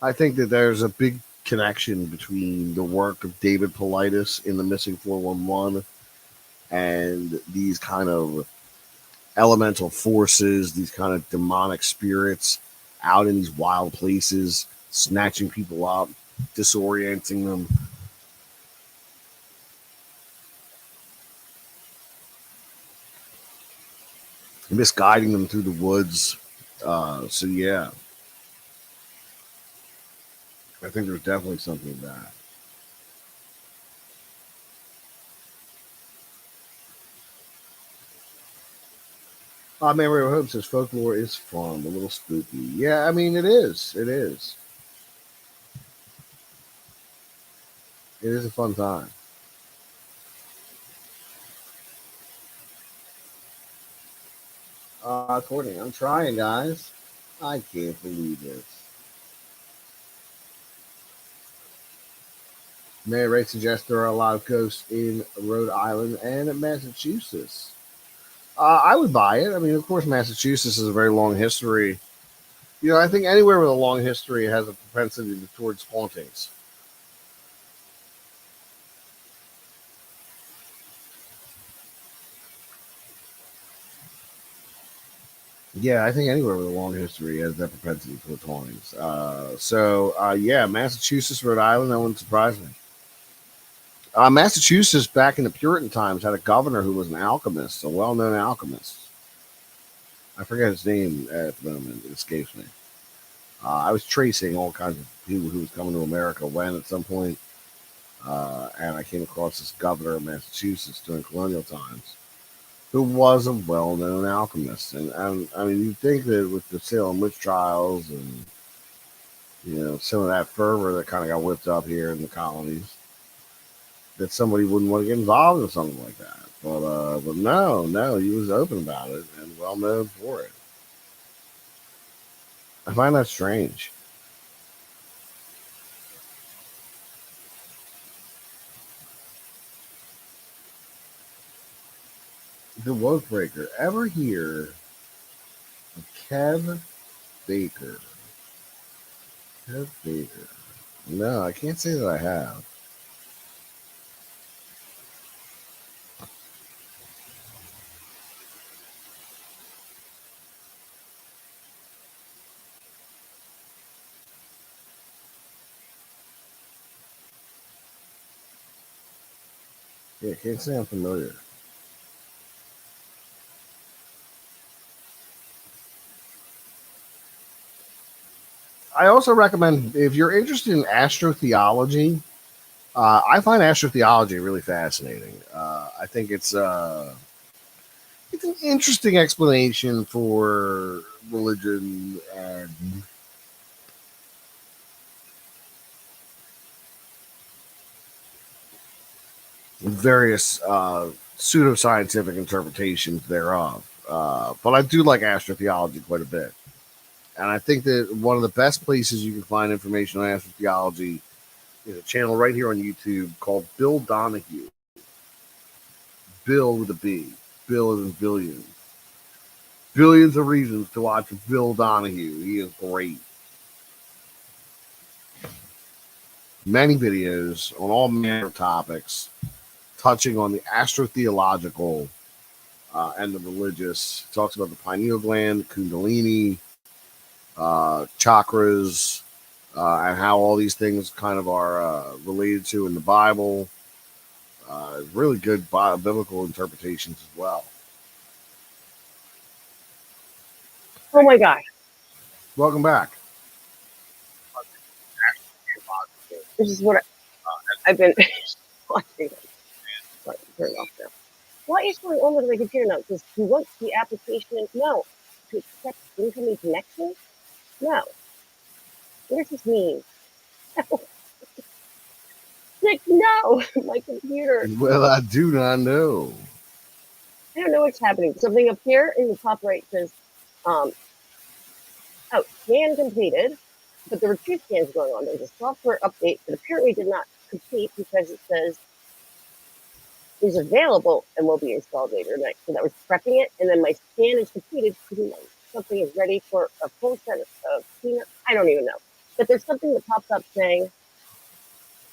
I think that there's a big connection between the work of David Paulides in The Missing 411 and these kind of elemental forces, these kind of demonic spirits out in these wild places, snatching people up, disorienting them. Misguiding them through the woods. So yeah, I think there's definitely something to that. Mary Hope says folklore is fun, a little spooky. Yeah, I mean it is. It is. It is a fun time. Courtney, I'm trying, guys. I can't believe this. Mary Ray suggests there are a lot of ghosts in Rhode Island and Massachusetts. I would buy it. I mean, of course, Massachusetts has a very long history. I think anywhere with a long history has a propensity towards hauntings. Yeah, I think anywhere with a long history has that propensity towards hauntings. Yeah, Massachusetts, Rhode Island, that wouldn't surprise me. Massachusetts, back in the Puritan times, had a governor who was an alchemist, a well-known alchemist. I forget his name at the moment; it escapes me. I was tracing all kinds of people who was coming to America when at some point, and I came across this governor of Massachusetts during colonial times, who was a well-known alchemist. And I mean, you'd think that with the Salem witch trials and some of that fervor that kind of got whipped up here in the colonies, that somebody wouldn't want to get involved in something like that. But no, he was open about it and well known for it. I find that strange. The Woke Breaker. Ever hear of Kev Baker? Kev Baker. No, I can't say that I have. Yeah, can't say I'm familiar. I also recommend, if you're interested in astrotheology, I find astrotheology really fascinating. I think it's an interesting explanation for religion and various pseudoscientific interpretations thereof. But I do like astrotheology quite a bit. And I think that one of the best places you can find information on astrotheology is a channel right here on YouTube called Bill Donahue. Bill with a B. Bill is in billion. Billions of reasons to watch Bill Donahue. He is great. Many videos on all manner of topics touching on the astrotheological and the religious. He talks about the pineal gland, Kundalini, chakras, and how all these things kind of are related to in the Bible. Really good biblical interpretations as well. Oh my gosh. Welcome back. This is what I've been watching. Sorry, turn it off now. What is going on with my computer now? Because you want the application? No. To accept incoming connection? No. What does this mean? Like, no, my computer. Well, I do not know. I don't know what's happening. Something up here in the top right says, scan completed. But there were two scans going on. There was a software update that apparently did not complete because it says is available and will be installed later tonight. So that was prepping it. And then my scan is completed. Something is ready for a full set of cleanup. I don't even know. But there's something that pops up saying,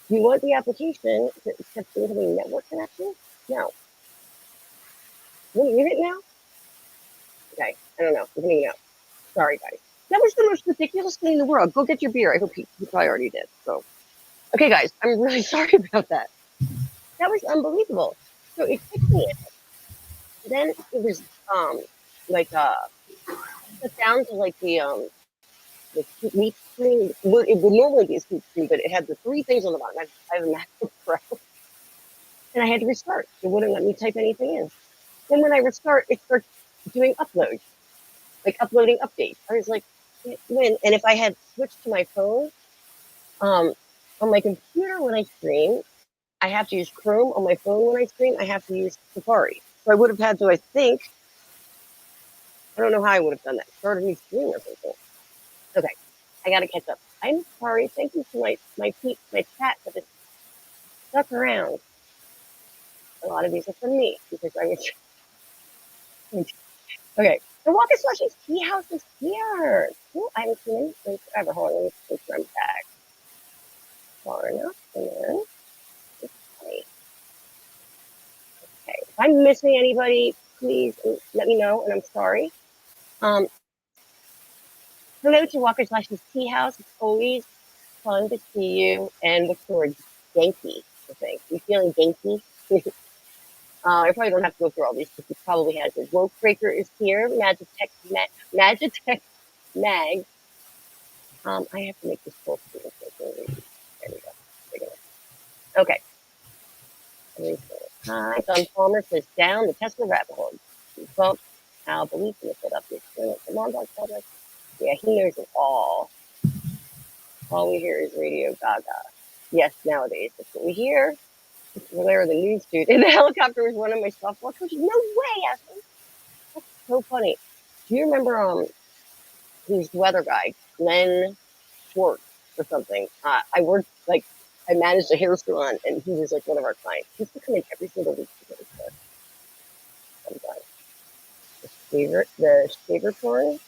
you want the application to accept incoming network connection? No. Will you read it now? Okay. I don't know. I'm getting it out. Sorry, guys. That was the most ridiculous thing in the world. Go get your beer. I hope you probably already did. So, okay, guys, I'm really sorry about that. That was unbelievable. So it kicked me in. Then it was set down to like the sweep screen. It would normally be a sweep screen, but it had the three things on the bottom. I have a MacBook Pro, and I had to restart. It wouldn't let me type anything in. Then when I restart, it starts doing uploads, like uploading updates. I was like, when? And if I had switched to my phone, on my computer when I stream, I have to use Chrome. On my phone when I stream, I have to use Safari. So I would have had to, I think, I don't know how I would have done that. Start a new stream or something. Okay, I got to catch up. I'm sorry. Thank you to my chat that has stuck around. A lot of these are from me because I was. Okay, the Walker Slushy's Tea House is here. Oh, I haven't seen anything forever. Hold on, let me make sure I'm back. Far enough, and then. Okay, if I'm missing anybody, please let me know, and I'm sorry. Hello to Walker Slushy's Tea House. It's always fun to see you. And look forward, Genki, I think. You feeling Genki? I probably don't have to go through all these because he probably has it. Woke Breaker is here. Magitech Mag. I have to make this full screen. There we go. Okay. Hi, Don Palmer says down the Tesla rabbit hole. Bump. I'll believe in it. Set up the experience. The Mondog project. Yeah, he knows it all. All we hear is Radio Gaga. Yes, nowadays that's what we hear. Where the news dude in the helicopter was one of my softball coaches. No way, Ashley. That's so funny. Do you remember who's the weather guy, Glenn Schwartz or something? I managed a hair salon, and he was like one of our clients. He used to come in every single week to get his hair. Sometimes. The shaver porn.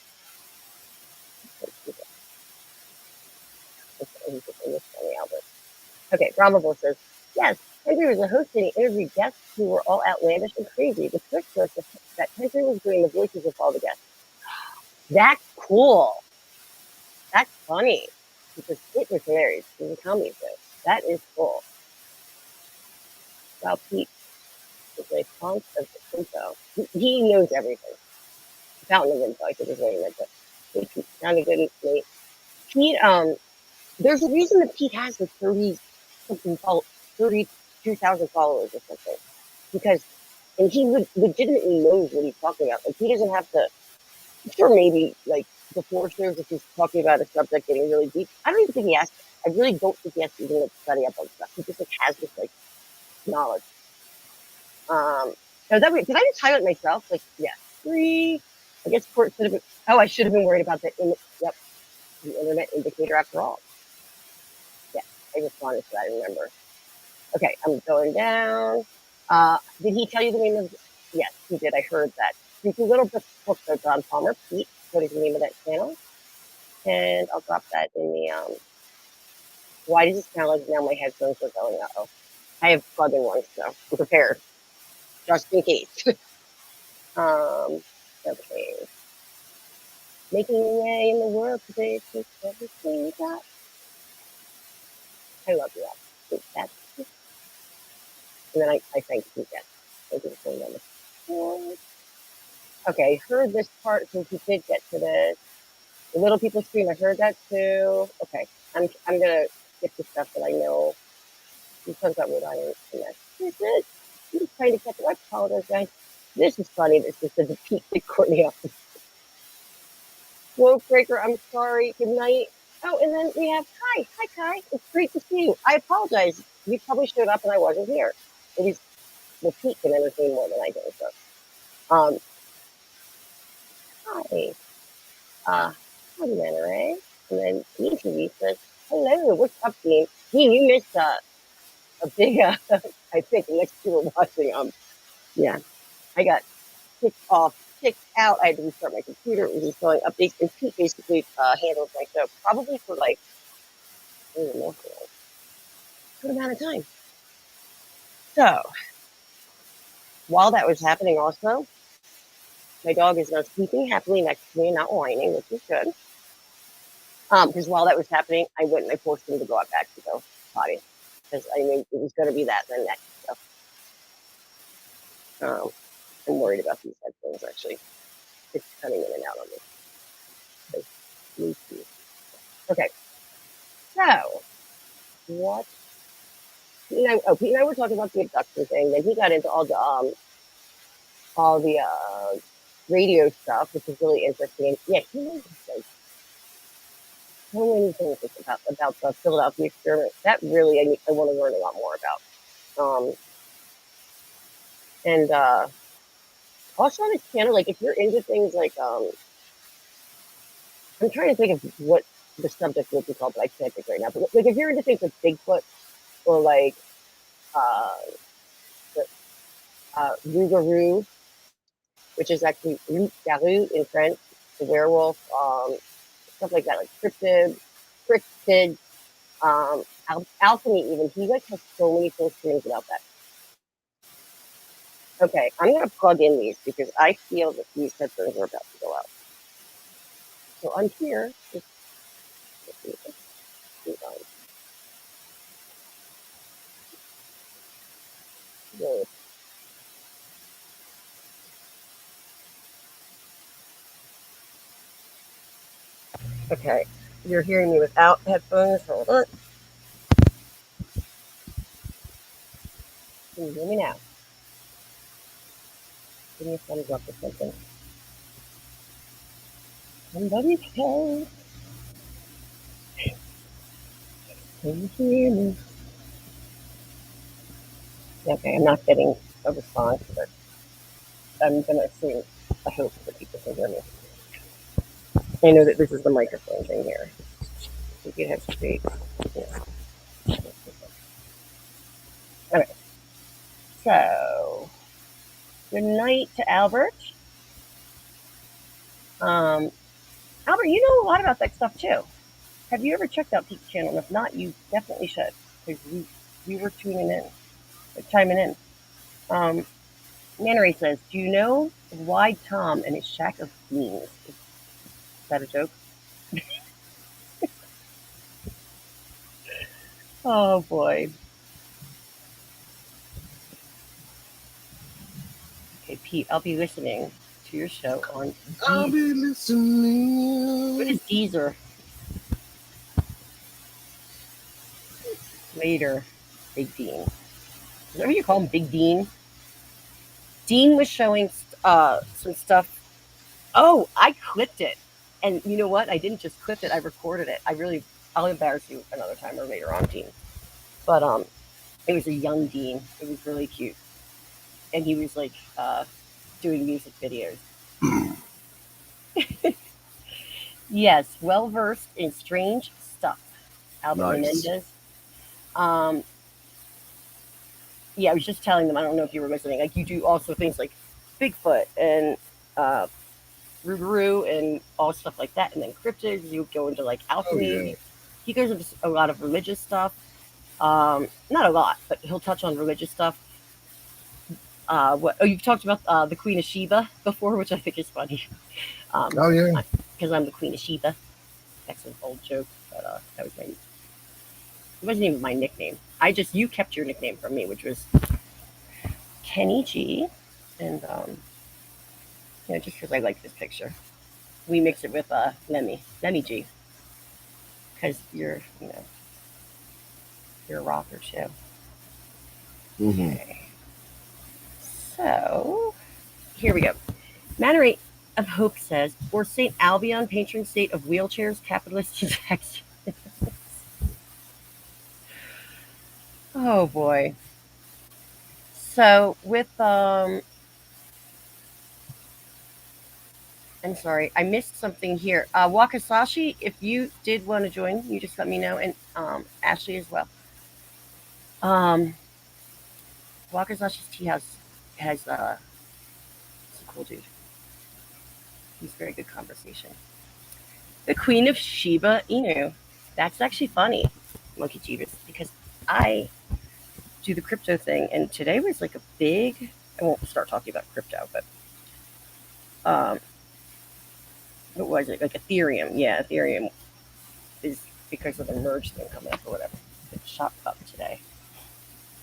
Okay, Brahmaville says, yes, Henry was a host and he interviewed guests who were all outlandish and crazy. The twist was that Henry was doing the voices of all the guests. That's cool. That's funny. Because it was hilarious. It was a comedy show. That is cool. Wow, Pete is a font of the info. He knows everything. Fountain of info, I think is what he meant. But Pete sounded good and late. Pete, there's a reason that Pete has the 30 something 32,000 followers or something. Because, and he legitimately knows what he's talking about. Like, he doesn't have to, I'm sure maybe, like, before shows, if he's talking about a subject getting really deep, I don't even think he has to. I really don't think he has to even, like, study up on stuff. He just, like, has this, like, knowledge. So that way, did I just highlight myself? Like, yeah, 3. I guess Court should have been, I should have been worried about the internet indicator after all. Yeah, I responded to that, I remember. Okay, I'm going down. Did he tell you the name of? Yes, he did. I heard that. Creepy Little Book by John Palmer. Pete, what is the name of that channel? And I'll drop that in the. Why does it sound like now my headphones are going? Uh-oh. I have plug-in ones, so I'm prepared, just in case. Okay. Making your way in the world today takes everything you got. I love you. That's and then I thank you again. Thank you for saying that. Okay, heard this part since we did get to this. The little people scream, I heard that too. Okay, I'm gonna skip the stuff that I know. He talks about Rhode Island and that's it. I'm just trying to catch up. I apologize, guys. This is funny. This is the defeat that Courtney off. Smoke breaker, I'm sorry. Good night. Oh, and then we have Kai. Hi, Kai. It's great to see you. I apologize. You probably showed up and I wasn't here. It is the Pete can entertain more than I do. So, hi. Howdy, Manneray. And then Easy says, hello, what's up, Dean? Dean, you missed a big, I think, next to you were watching, yeah, I got kicked out. I had to restart my computer. It was installing updates, and Pete basically handles my show probably for like, I don't know, for like a good amount of time. So, while that was happening also, my dog is now sleeping happily next to me and not whining, which is good. Because while that was happening, I went and I forced him to go out back to go potty. Because I knew it was going to be that then next. So, I'm worried about these headphones actually. It's coming in and out on me. Okay. So, what? Pete and I were talking about the abduction thing. Then he got into all the radio stuff, which is really interesting. And yeah, he knows like so many things about the Philadelphia experiment. That really I want to learn a lot more about. And also on his channel, like if you're into things like I'm trying to think of what the subject would be called, but I can't think right now. But like if you're into things like Bigfoot or like Rougarou, which is actually Rougarou in French, the werewolf, stuff like that, like cryptid, alchemy even. He like has so many cool streams about that. Okay, I'm gonna plug in these because I feel that these headphones are about to go out. So I'm here. Okay, you're hearing me without headphones. Hold on. Can you hear me now? Give me a thumbs up or something. Somebody tell. Can you hear me? Okay, I'm not getting a response, but I'm gonna assume, I hope that people can hear me. I know that this is the microphone thing here. I think it has straight. Yeah. Okay. So, good night to Albert. Albert, you know a lot about that stuff too. Have you ever checked out Pete's channel? And if not, you definitely should, because you were tuning in, chiming in. Mannery says, do you know why Tom and his shack of beans? Is that a joke? Oh boy. Okay, Pete, I'll be listening to your show on I'll be listening. What is Deezer? Later. Big Dean. Is that what you call him, Big Dean? Dean was showing some stuff. Oh, I clipped it. And you know what? I didn't just clip it. I recorded it. I'll embarrass you another time or later on, Dean. But it was a young Dean. It was really cute. And he was like doing music videos. Yes, well versed in strange stuff. Albert Nice. Menendez. Yeah, I was just telling them, I don't know if you were listening, like you do also things like Bigfoot and Rougarou and all stuff like that, and then cryptids. You go into like alchemy. Oh, yeah. He goes into a lot of religious stuff. Not a lot, but he'll touch on religious stuff. You've talked about the Queen of Sheba before, which I think is funny. Oh, yeah. Because I'm the Queen of Sheba. That's an old joke, but that was it wasn't even my nickname. You kept your nickname from me, which was Kenny G, and just because I like this picture, we mix it with Lemmy G, because you're a rocker too. Mm-hmm. Okay. So here we go. Matter of Hope says, or St. Albion, patron saint of wheelchairs, capitalist injection. Oh boy. So with I'm sorry, I missed something here. Wakasashi, if you did want to join, you just let me know, and Ashley as well. Wakasashi's tea house has he's a cool dude. He's very good conversation. The Queen of Shiba Inu. That's actually funny, Monkey Jeebus, because I do the crypto thing, and today was like a big. I won't start talking about crypto, but what was it? Like Ethereum? Yeah, Ethereum is because of the merge thing coming up or whatever. It shot up today.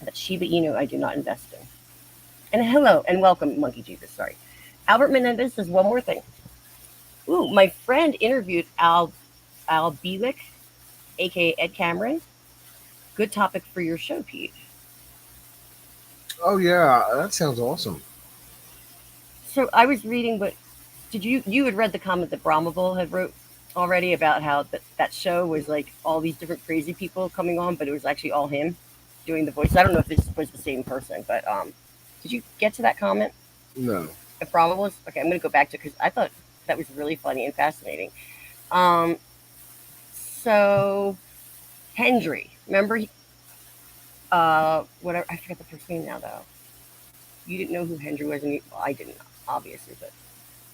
But Shiba Inu, I do not invest in. And hello and welcome, Monkey Jesus. Sorry, Albert Menendez says one more thing. Ooh, my friend interviewed Al Bielik, aka Ed Cameron. Good topic for your show, Pete. Oh, yeah. That sounds awesome. So I was reading, but you had read the comment that Brahmavul had wrote already about how that show was like all these different crazy people coming on, but it was actually all him doing the voice. I don't know if this was the same person, but did you get to that comment? No. If Brahmavul, okay, I'm going to go back to, because I thought that was really funny and fascinating. So Hendry, remember? Whatever, I forget the first name now though. You didn't know who Hendry was, and I didn't, obviously, but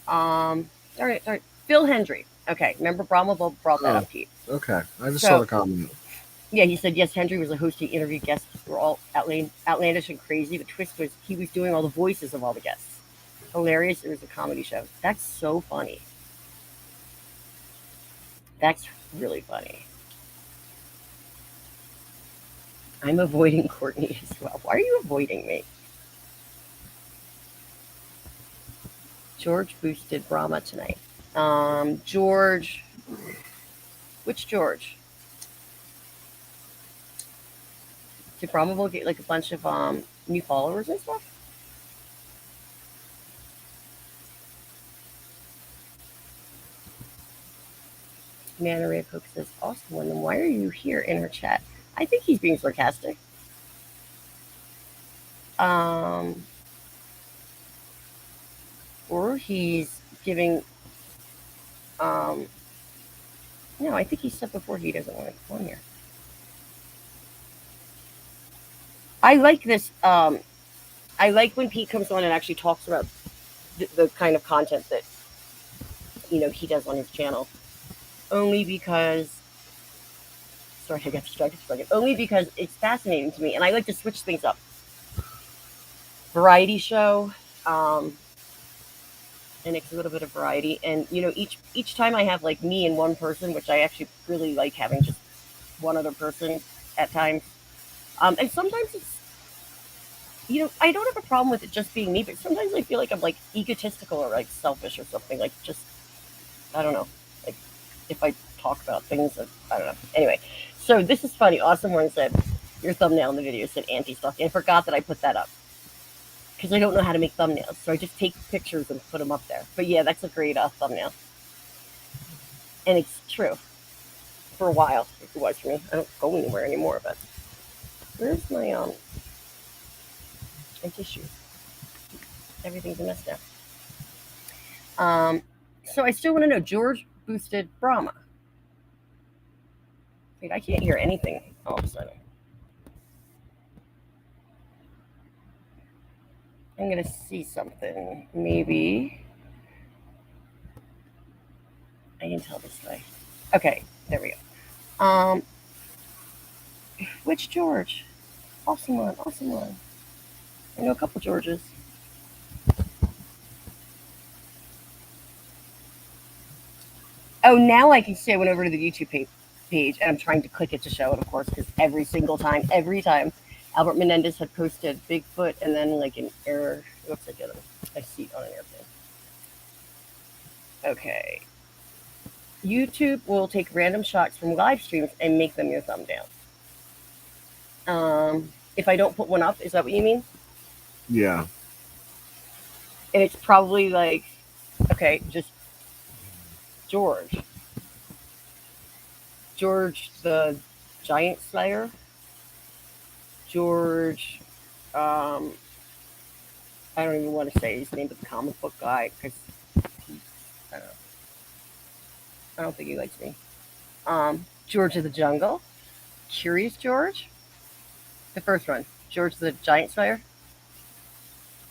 all right, Phil Hendry. Okay, remember Brahmavul brought that up, Pete. Okay, I just saw the comment. Yeah, he said, yes, Hendry was a host. He interviewed guests who were all outlandish and crazy. The twist was he was doing all the voices of all the guests. Hilarious. It was a comedy show. That's so funny. That's really funny. I'm avoiding Courtney as well. Why are you avoiding me? George boosted Brahma tonight. George. Which George? Did Brahmavul get like a bunch of new followers and stuff? Manna Ray Cook says, awesome one. Then why are you here in her chat? I think he's being sarcastic. Or he's giving no, I think he said before he doesn't want to come on here. I like this. I like when Pete comes on and actually talks about the kind of content that he does on his channel. Only because, sorry, I got distracted for a second. Only because it's fascinating to me, and I like to switch things up. Variety show, and it's a little bit of variety. And each time I have like me and one person, which I actually really like having just one other person at times. And sometimes it's, I don't have a problem with it just being me, but sometimes I feel like I'm like egotistical or like selfish or something. Like just, I don't know, like if I talk about things that, I don't know. Anyway, so this is funny. Awesome One said, Your thumbnail in the video said anti-stalking. I forgot that I put that up because I don't know how to make thumbnails, so I just take pictures and put them up there. But yeah, that's a great thumbnail, and it's true. For a while, it was for me. I don't go anywhere anymore. But where's my tissue? Everything's a mess now. So I still want to know. George boosted Brahma. Wait, I can't hear anything all of a sudden. I'm gonna see something. Maybe I can tell this way. Okay, there we go. Which George? Awesome one, awesome one. I know a couple Georges. Oh, now I can see. I went over to the YouTube page, and I'm trying to click it to show it, of course, because every time, Albert Menendez had posted Bigfoot and then like an error. It looks like a seat on an airplane. Okay. YouTube will take random shots from live streams and make them your thumbnail. If I don't put one up, is that what you mean? Yeah. And it's probably like, okay, just George the Giant Slayer. George, I don't even want to say his name, but the comic book guy, because I don't think he likes me. George of the Jungle, Curious George, the first one, George the Giant Slayer.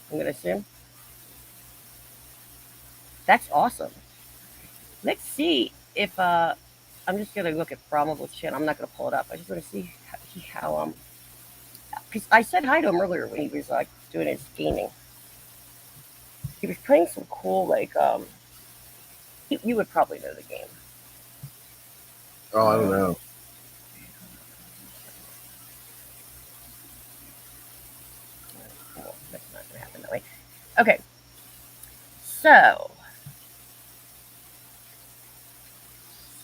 I'm gonna assume. That's awesome. Let's see if I'm just gonna look at Brahma's channel. I'm not gonna pull it up. I just want to see how because I said hi to him earlier when he was like doing his gaming. He was playing some cool like you would probably know the game. Oh, I don't know. That's not gonna happen that way. Okay, so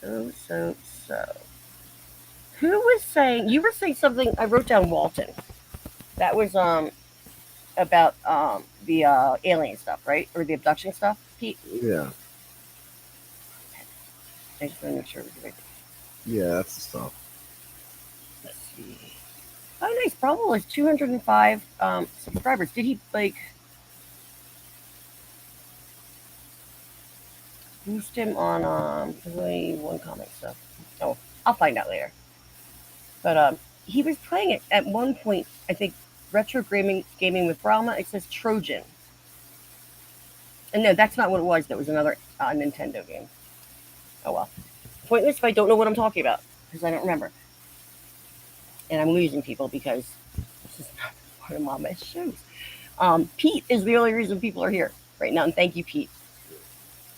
who was saying? You were saying something. I wrote down Wilton. That was about the alien stuff, right? Or the abduction stuff, Pete? Yeah. I just want to make sure it was right. Yeah, that's the stuff. Let's see. Oh, nice. Bravo has 205 subscribers. Did he like boost him on only one comic stuff? Oh, I'll find out later. But he was playing it at one point. I think retro gaming with Brahma. It says Trojan. And no, that's not what it was. That was another Nintendo game. Oh well. Pointless if I don't know what I'm talking about because I don't remember. And I'm losing people because this is not part of Mama's shows. Pete is the only reason people are here right now. And thank you, Pete.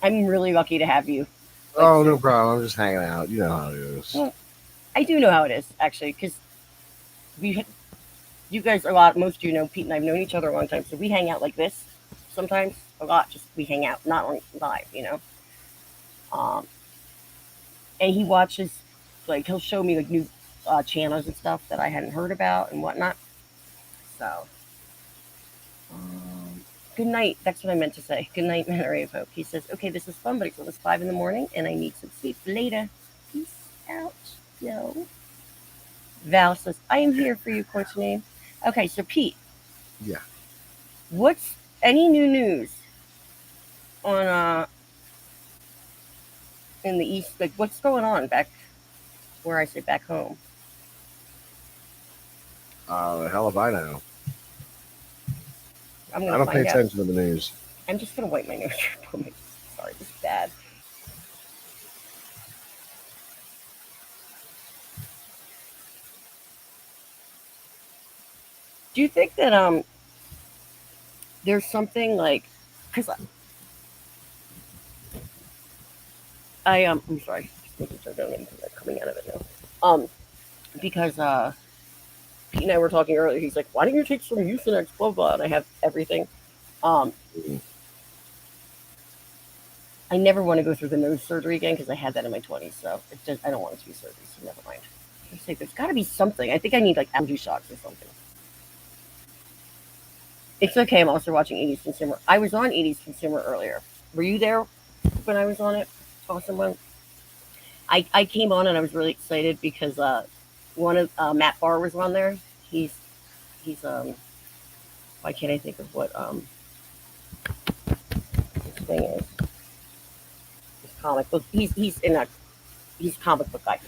I'm really lucky to have you. Like, oh, no problem. I'm just hanging out. You know how it is. Well, I do know how it is, actually, because you guys a lot. Most of you know Pete and I've known each other a long time, so we hang out like this sometimes a lot. Just we hang out, not on live, you know. And he watches, like he'll show me like new channels and stuff that I hadn't heard about and whatnot. So, good night. That's what I meant to say. Good night, Mary of Hope. He says, okay, this is fun, but it's almost 5 a.m. and I need some sleep later. Peace out, yo. Val says, I am here for you, Courtney. Okay, so Pete. Yeah. What's any new news on in the East? Like, what's going on back where I say back home? The hell if I know. I don't pay attention to the news. I'm just gonna wipe my nose. Sorry, this is bad. Do you think that there's something like, because I'm sorry, just making sure I don't get anything coming out of it now. Because Pete and I were talking earlier. He's like, why don't you take some Mucinex, blah blah, and I have everything. I never want to go through the nose surgery again because I had that in my 20s, so I don't want it to be surgery, so never mind. I say there's got to be something. I think I need like allergy shots or something. It's okay. I'm also watching 80s Consumer. I was on 80s Consumer earlier. Were you there when I was on it? Awesome one. I came on and I was really excited because one of Matt Barr was on there. He's why can't I think of what his thing is? His comic book. He's a comic book guy,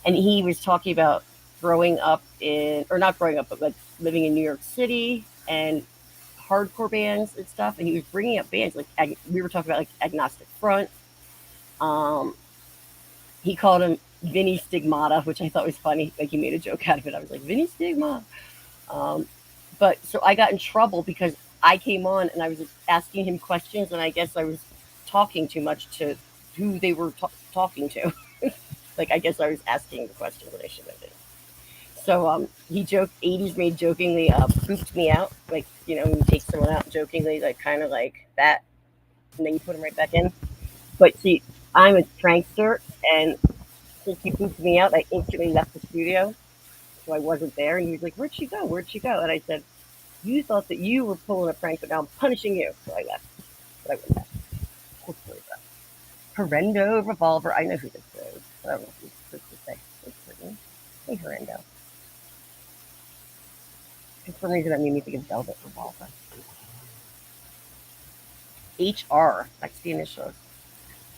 and he was talking about growing up in, or not growing up, but like living in New York City and hardcore bands and stuff. And he was bringing up bands like we were talking about like Agnostic Front. He called him Vinny Stigmata, which I thought was funny. Like he made a joke out of it. I was like, Vinny Stigma. But so I got in trouble because I came on and I was asking him questions, and I guess I was talking too much to who they were talking to. Like I guess I was asking the questions that I shouldn't have been. So he joked, 80s made jokingly pooped me out. Like, you know, when you take someone out jokingly, like kind of like that, and then you put them right back in. But see, I'm a prankster, and since he pooped me out, I instantly left the studio. So I wasn't there, and he was like, "Where'd she go? Where'd she go?" And I said, "You thought that you were pulling a prank, but now I'm punishing you." So I left. But I went back. Horrendo Revolver. I know who this is. I don't know if he's supposed to say. Hey, Horrendo. For some reason, that made me think of Velvet Revolver. HR. That's the initials.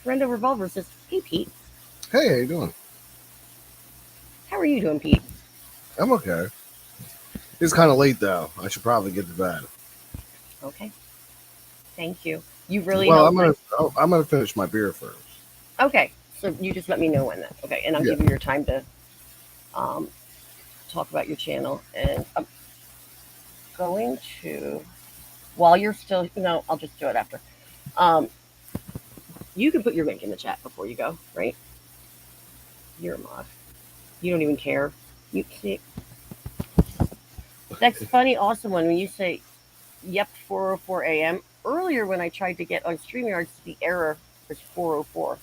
Horrendo Revolver says, "Hey, Pete. Hey, how you doing? How are you doing, Pete?" I'm okay. It's kind of late though. I should probably get to bed. Okay. Thank you. You really Well, helped. I'm gonna finish my beer first. Okay. So you just let me know when that. Okay, and I'll give you your time to talk about your channel. And I'm going to, while you're still, no, I'll just do it after. You can put your link in the chat before you go, right? You're a mod. You don't even care. You see. That's funny, awesome one. When you say, "Yep, 4:04 a.m." Earlier, when I tried to get on StreamYard, the error was 4:04.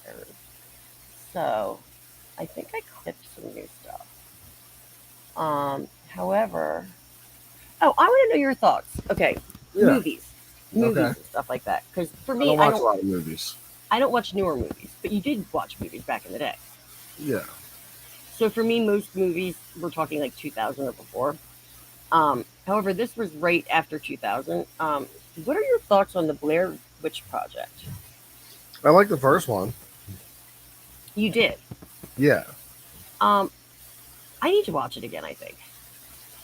Errors. So, I think I clipped some new stuff. However, I want to know your thoughts. Okay, movies and stuff like that. Because for me, I don't watch a lot of movies. I don't watch newer movies, but you did watch movies back in the day. Yeah. So for me, most movies, we're talking like 2000 or before. However, this was right after 2000. What are your thoughts on the Blair Witch Project? I like the first one. You did? Yeah. I need to watch it again, I think.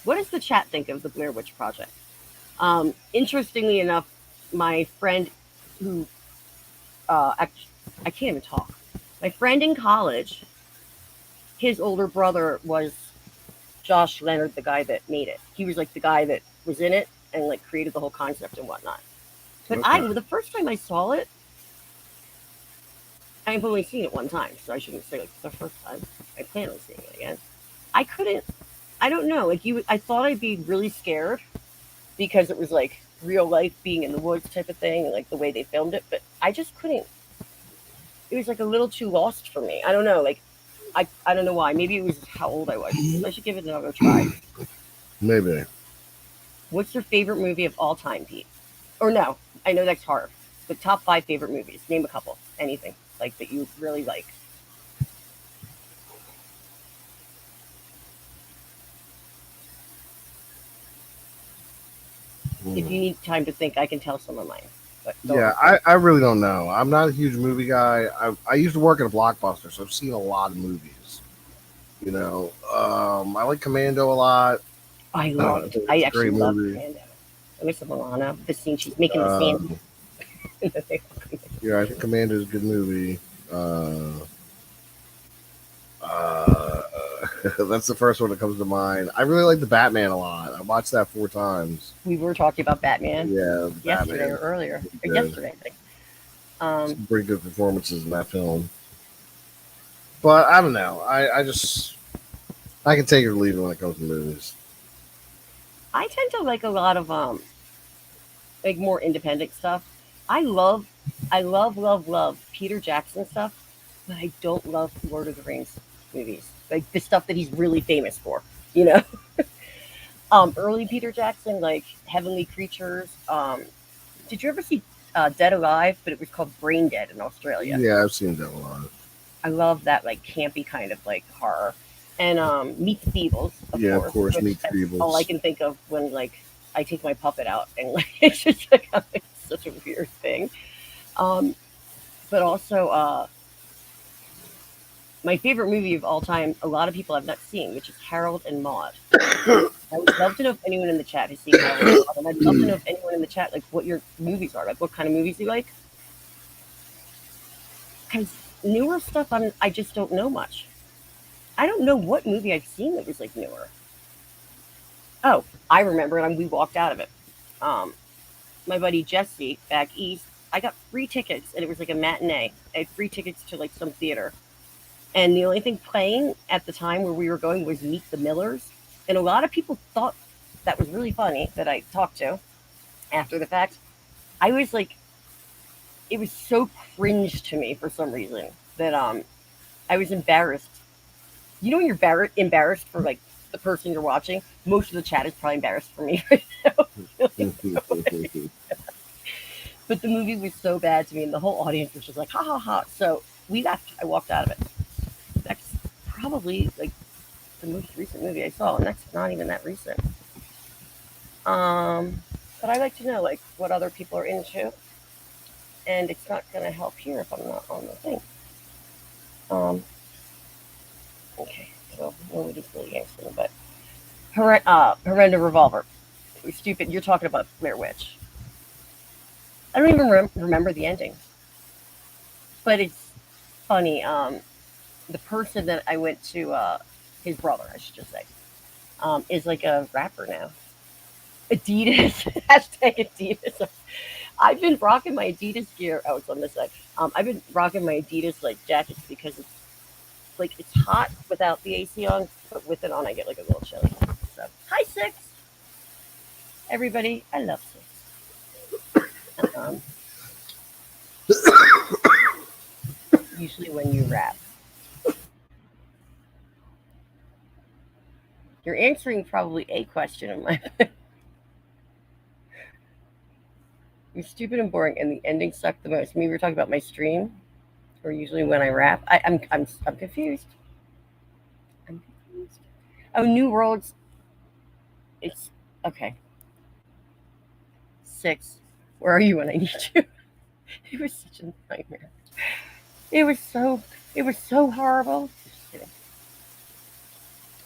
What does the chat think of the Blair Witch Project? Interestingly enough, my friend who, I can't even talk. My friend in college, his older brother was Josh Leonard, the guy that made it. He was like the guy that was in it and like created the whole concept and whatnot. But the first time I saw it, I've only seen it one time, so I shouldn't say like the first time. I plan on seeing it again. I don't know. Like I thought I'd be really scared because it was like real life being in the woods type of thing, and like the way they filmed it. But I just couldn't. It was like a little too lost for me. I don't know. Like I don't know why. Maybe it was how old I was. I should give it another try. Maybe. What's your favorite movie of all time, Pete? Or no, I know that's hard. The top 5 favorite movies. Name a couple. Anything like that you really like. If you need time to think, I can tell some of mine. But I really don't know. I'm not a huge movie guy. I used to work at a Blockbuster, so I've seen a lot of movies. You know, I like Commando a lot. I love it. I actually love Commando. I miss Milana. The scene she's making the sand. Yeah, I think Commando is a good movie. That's the first one that comes to mind. I really like the Batman a lot. I watched that 4 times. We were talking about Batman. Yeah, yesterday Batman. or earlier. Or yesterday, I think. Some pretty good performances in that film. But I don't know. I can take it or leave it when it comes to movies. I tend to like a lot of like more independent stuff. I love Peter Jackson stuff. but I don't love Lord of the Rings movies. Like the stuff that he's really famous for, you know. Early Peter Jackson, like Heavenly Creatures. Did you ever see Dead Alive? But it was called Brain Dead in Australia. Yeah, I've seen that a lot. I love that like campy kind of like horror. And Meet the Feebles, Of course, Meet the that's all I Feebles. can think of when like I take my puppet out and like it's just like it's such a weird thing. Um, but also my favorite movie of all time, a lot of people have not seen, which is Harold and Maude. I would love to know if anyone in the chat has seen Harold and Maude, and I'd love to know if anyone in the chat like what your movies are, like what kind of movies you like. Because newer stuff, I just don't know much. I don't know what movie I've seen that was like newer. Oh, I remember it. And we walked out of it. My buddy Jesse back east, I got free tickets, and it was like a matinee. I had free tickets to like some theater, and the only thing playing at the time where we were going was Meet the Millers, and a lot of people thought that was really funny that I talked to after the fact. I was like, it was so cringe to me for some reason that I was embarrassed. You know when you're embarrassed for like the person you're watching? Most of the chat is probably embarrassed for me right now. But the movie was so bad to me, and the whole audience was just like, ha ha ha. So we left. I walked out of it. That's probably like the most recent movie I saw, and that's not even that recent. But I like to know like what other people are into, and it's not going to help here if I'm not on the thing. Okay, so nobody's really answering, but Horrenda Revolver. It was stupid. You're talking about Blair Witch. I don't even remember the ending, but it's funny. The person that I went to, his brother, I should just say, is like a rapper now. Adidas, hashtag Adidas. I've been rocking my Adidas gear. Oh, it's on this side. I've been rocking my Adidas like jackets because it's like it's hot without the AC on, but with it on, I get like a little chilly. So, hi Six, everybody. I love Six. Usually when you rap, you're answering probably a question in my. You're stupid and boring, and the ending sucked the most. We were talking about my stream, or usually when I rap. I'm confused. I'm confused. Oh, New Worlds. It's okay. Six. Where are you when I need you? It was such a nightmare. It was so horrible. Just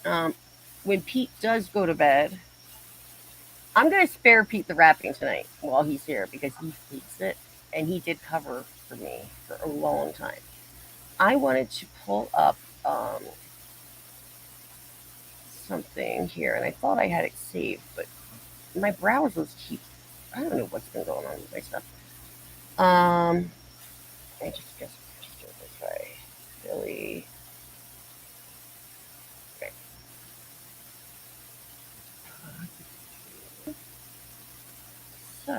kidding. When Pete does go to bed, I'm gonna spare Pete the rapping tonight while he's here because he hates it, and he did cover for me for a long time. I wanted to pull up something here, and I thought I had it saved, but my browsers keep. I don't know what's been going on with my stuff. I just guess registered this way. Billy. Okay. So.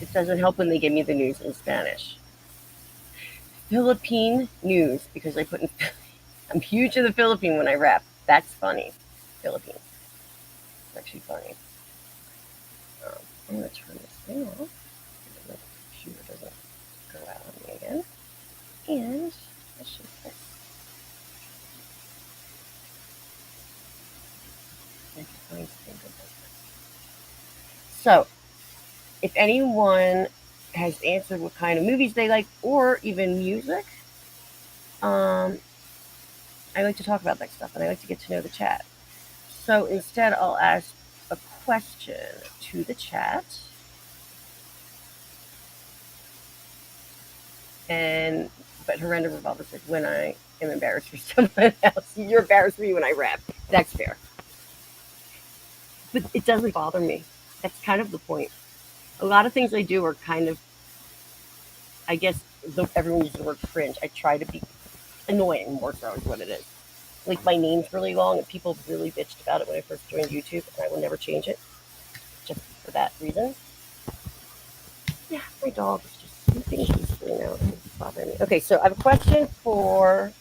It doesn't help when they give me the news in Spanish. Philippine news, because I put in. I'm huge in the Philippines when I rap. That's funny. Philippines. It's actually funny. I'm going to turn this thing off. So the computer doesn't go out on me again. And I should fix. So, if anyone has answered what kind of movies they like, or even music, I like to talk about that stuff, and I like to get to know the chat. So instead, I'll ask a question to the chat. But Horrenda Revolver said, when I am embarrassed for someone else, you're embarrassed for me when I rap. That's fair. But it doesn't bother me. That's kind of the point. A lot of things I do are kind of, I guess, everyone uses the word cringe. I try to be annoying more so is what it is. Like my name's really long, and people really bitched about it when I first joined YouTube, and I will never change it just for that reason. Yeah, my dog is just sleeping peacefully now. It's bothering me. Okay, so I have a question for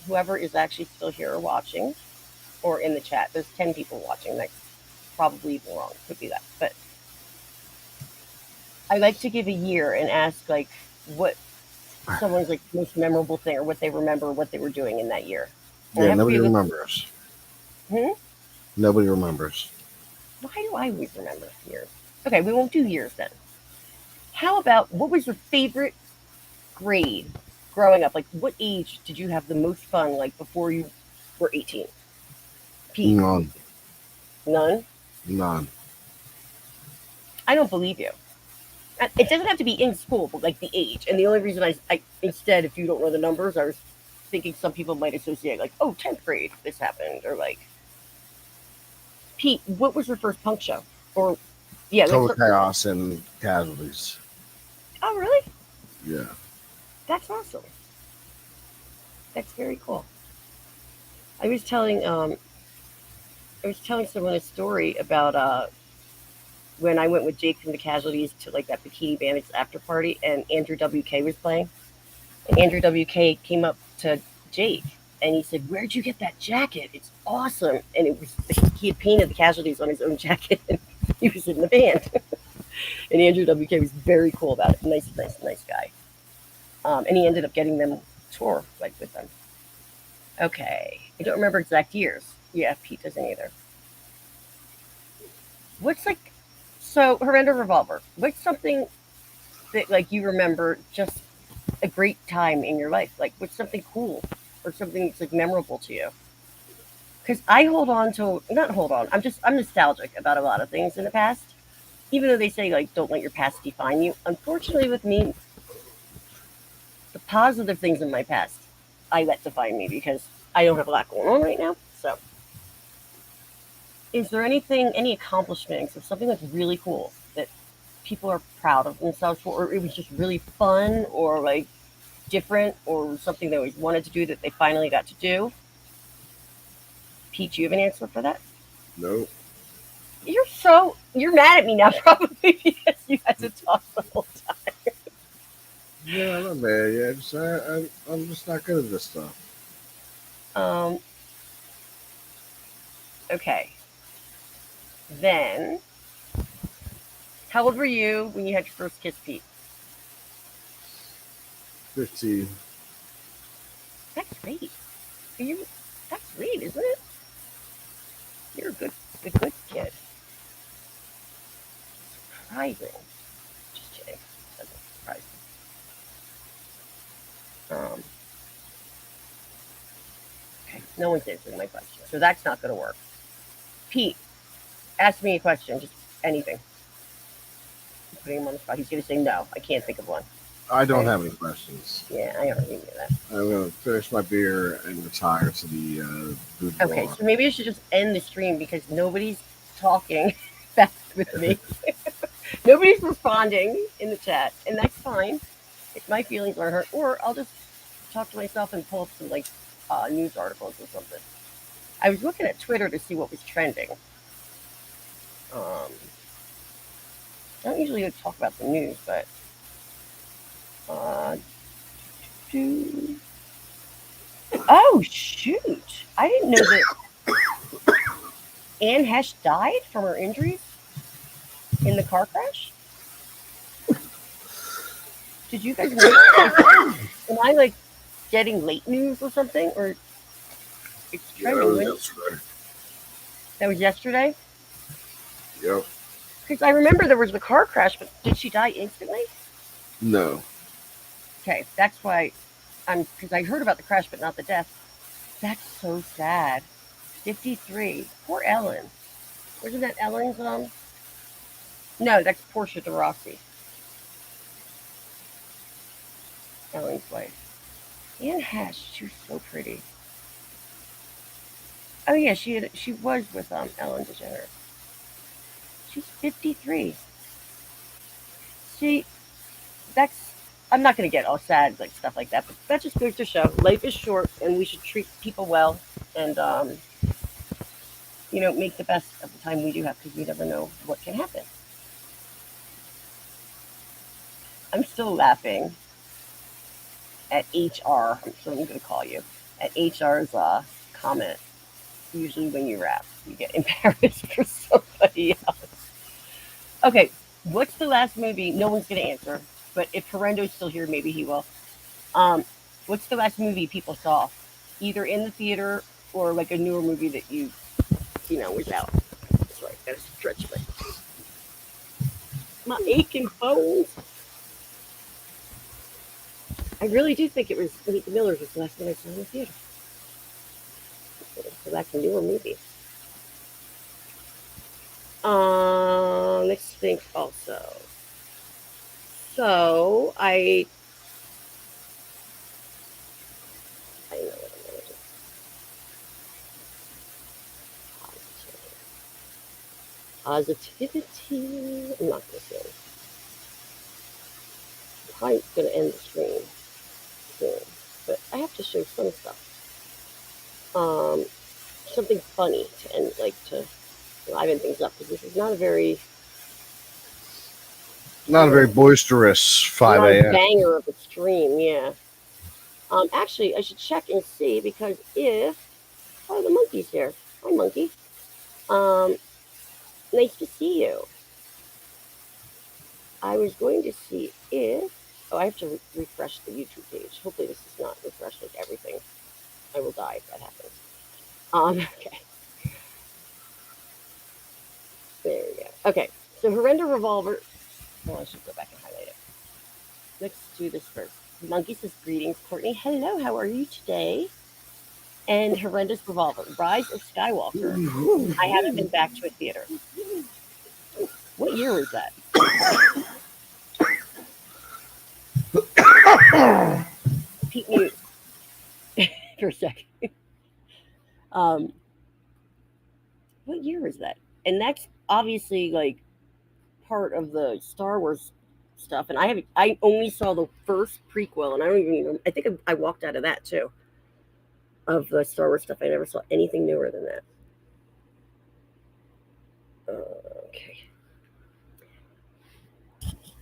whoever is actually still here or watching or in the chat. There's 10 people watching. That's probably even wrong. Could be that. But I like to give a year and ask, like, what someone's, like, most memorable thing or what they remember what they were doing in that year. And Yeah, nobody remembers. Hmm? Nobody remembers. Why do I always remember years? Okay, we won't do years then. How about, what was your favorite grade growing up? Like, what age did you have the most fun, like, before you were 18? Pete? None. None? None. I don't believe you. It doesn't have to be in school, but, like, the age. And the only reason I instead, if you don't know the numbers, I was thinking some people might associate, like, oh, 10th grade, this happened. Or, like, Pete, what was your first punk show? Or, yeah. Total Chaos and Casualties. Oh, really? Yeah. That's awesome. That's very cool. I was telling someone a story about when I went with Jake from the Casualties to, like, that Bikini Bandits after party, and Andrew WK was playing. And Andrew WK came up to Jake and he said, "Where'd you get that jacket? It's awesome." And it was, he had painted the Casualties on his own jacket, and he was in the band. And Andrew WK was very cool about it. Nice guy. And he ended up getting them tour, like, with them. Okay, I don't remember exact years. Yeah, Pete doesn't either. What's, like, so Horrendous Revolver? What's something that, like, you remember just a great time in your life? Like, what's something cool or something that's, like, memorable to you? Because I I'm nostalgic about a lot of things in the past. Even though they say, like, don't let your past define you. Unfortunately, with me, the positive things in my past, I let define me because I don't have a lot going on right now. So, is there any accomplishments or something that's really cool that people are proud of themselves for, or it was just really fun, or, like, different, or something they always wanted to do that they finally got to do? Pete, you have an answer for that? Nope. You're mad at me now, probably because you had to talk the whole time. Yeah, I'm not mad. Yeah, I'm just not good at this stuff. Okay. Then, how old were you when you had your first kiss, Pete? 15. That's great. That's great, isn't it? You're a good kid. Surprising. Just kidding. Doesn't surprise me. Okay. No one's answering my question, so that's not going to work. Pete, ask me a question. Just anything. I'm putting him on the spot. He's going to say no. I can't think of one. I don't have any questions. Yeah, I already knew that. I'm going to finish my beer and retire to the boudoir. Okay, so maybe I should just end the stream because nobody's talking back with me. Nobody's responding in the chat, and that's fine. If my feelings are hurt, or I'll just talk to myself and pull up some, like, news articles or something. I was looking at Twitter to see what was trending. I don't usually talk about the news, but oh shoot! I didn't know that Anne Hesh died from her injuries in the car crash. Did you guys know that? Am I, like, getting late news or something? Or it's trending? Yeah, yesterday. That was yesterday? Yep. Because I remember there was the car crash, but did she die instantly? No. Okay, that's why because I heard about the crash, but not the death. That's so sad. 53. Poor Ellen. Wasn't that Ellen's, No, that's Portia de Rossi. Ellen's wife. Anne Hesh, she was so pretty. Oh yeah, she was with Ellen DeGeneres. She's 53. See, I'm not going to get all sad, like, stuff like that, but that just goes to show life is short and we should treat people well and, make the best of the time we do have, because we never know what can happen. I'm still laughing at HR. So I'm going to call you at HR's comment. Usually, when you rap, you get embarrassed for somebody else. Okay, what's the last movie? No one's going to answer, but if Ferendo's still here, maybe he will. What's the last movie people saw, either in the theater or like a newer movie that you know was out? Sorry, I gotta stretch my aching bones. I really do think it was Meet the Millers was the last one I saw in the theater. So that's a newer movie. Let's think also. So I know what I'm gonna do. Positivity. I'm not gonna say. I'm probably gonna end the stream soon, but I have to show some stuff. Something funny to end, like to liven things up, because this is not a very boisterous 5 not a a.m. banger of a stream. Yeah. Actually, I should check and see, because if the monkey's here. Hi, monkey. Nice to see you. I was going to see if I have to refresh the YouTube page. Hopefully, this is not refreshed like everything. I will die if that happens. Okay. There we go. Okay, so Horrenda Revolver. Well, I should go back and highlight it. Let's do this first. Monkey says, greetings, Courtney. Hello, how are you today? And Horrendous Revolver. Rise of Skywalker. I haven't been back to a theater. What year was that? Pete mute for a second. What year was that? And that's obviously like part of the Star Wars stuff. And I only saw the first prequel, and I don't even. I think I walked out of that too. Of the Star Wars stuff, I never saw anything newer than that. Okay.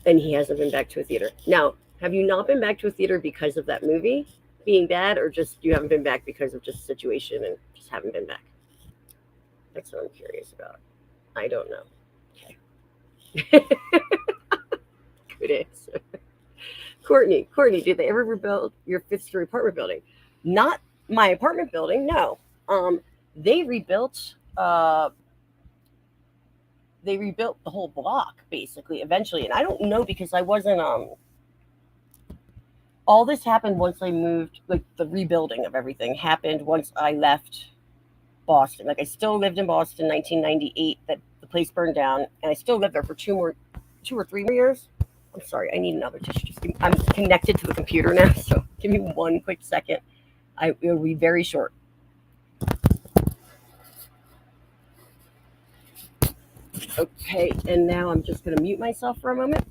And he hasn't been back to a theater. Now, have you not been back to a theater because of that movie being bad, or just you haven't been back because of just situation and just haven't been back? That's what I'm curious about. I don't know. Okay. Good answer. Courtney, did they ever rebuild your fifth-story apartment building? Not my apartment building, no. They rebuilt the whole block basically eventually, and I don't know because I wasn't all this happened once I moved. Like the rebuilding of everything happened once I left Boston. Like I still lived in Boston 1998, that the place burned down, and I still lived there for 2 or 3 more years. I'm sorry, I need another tissue. I'm connected to the computer now, so give me one quick second. It'll be very short. Okay, and now I'm just going to mute myself for a moment.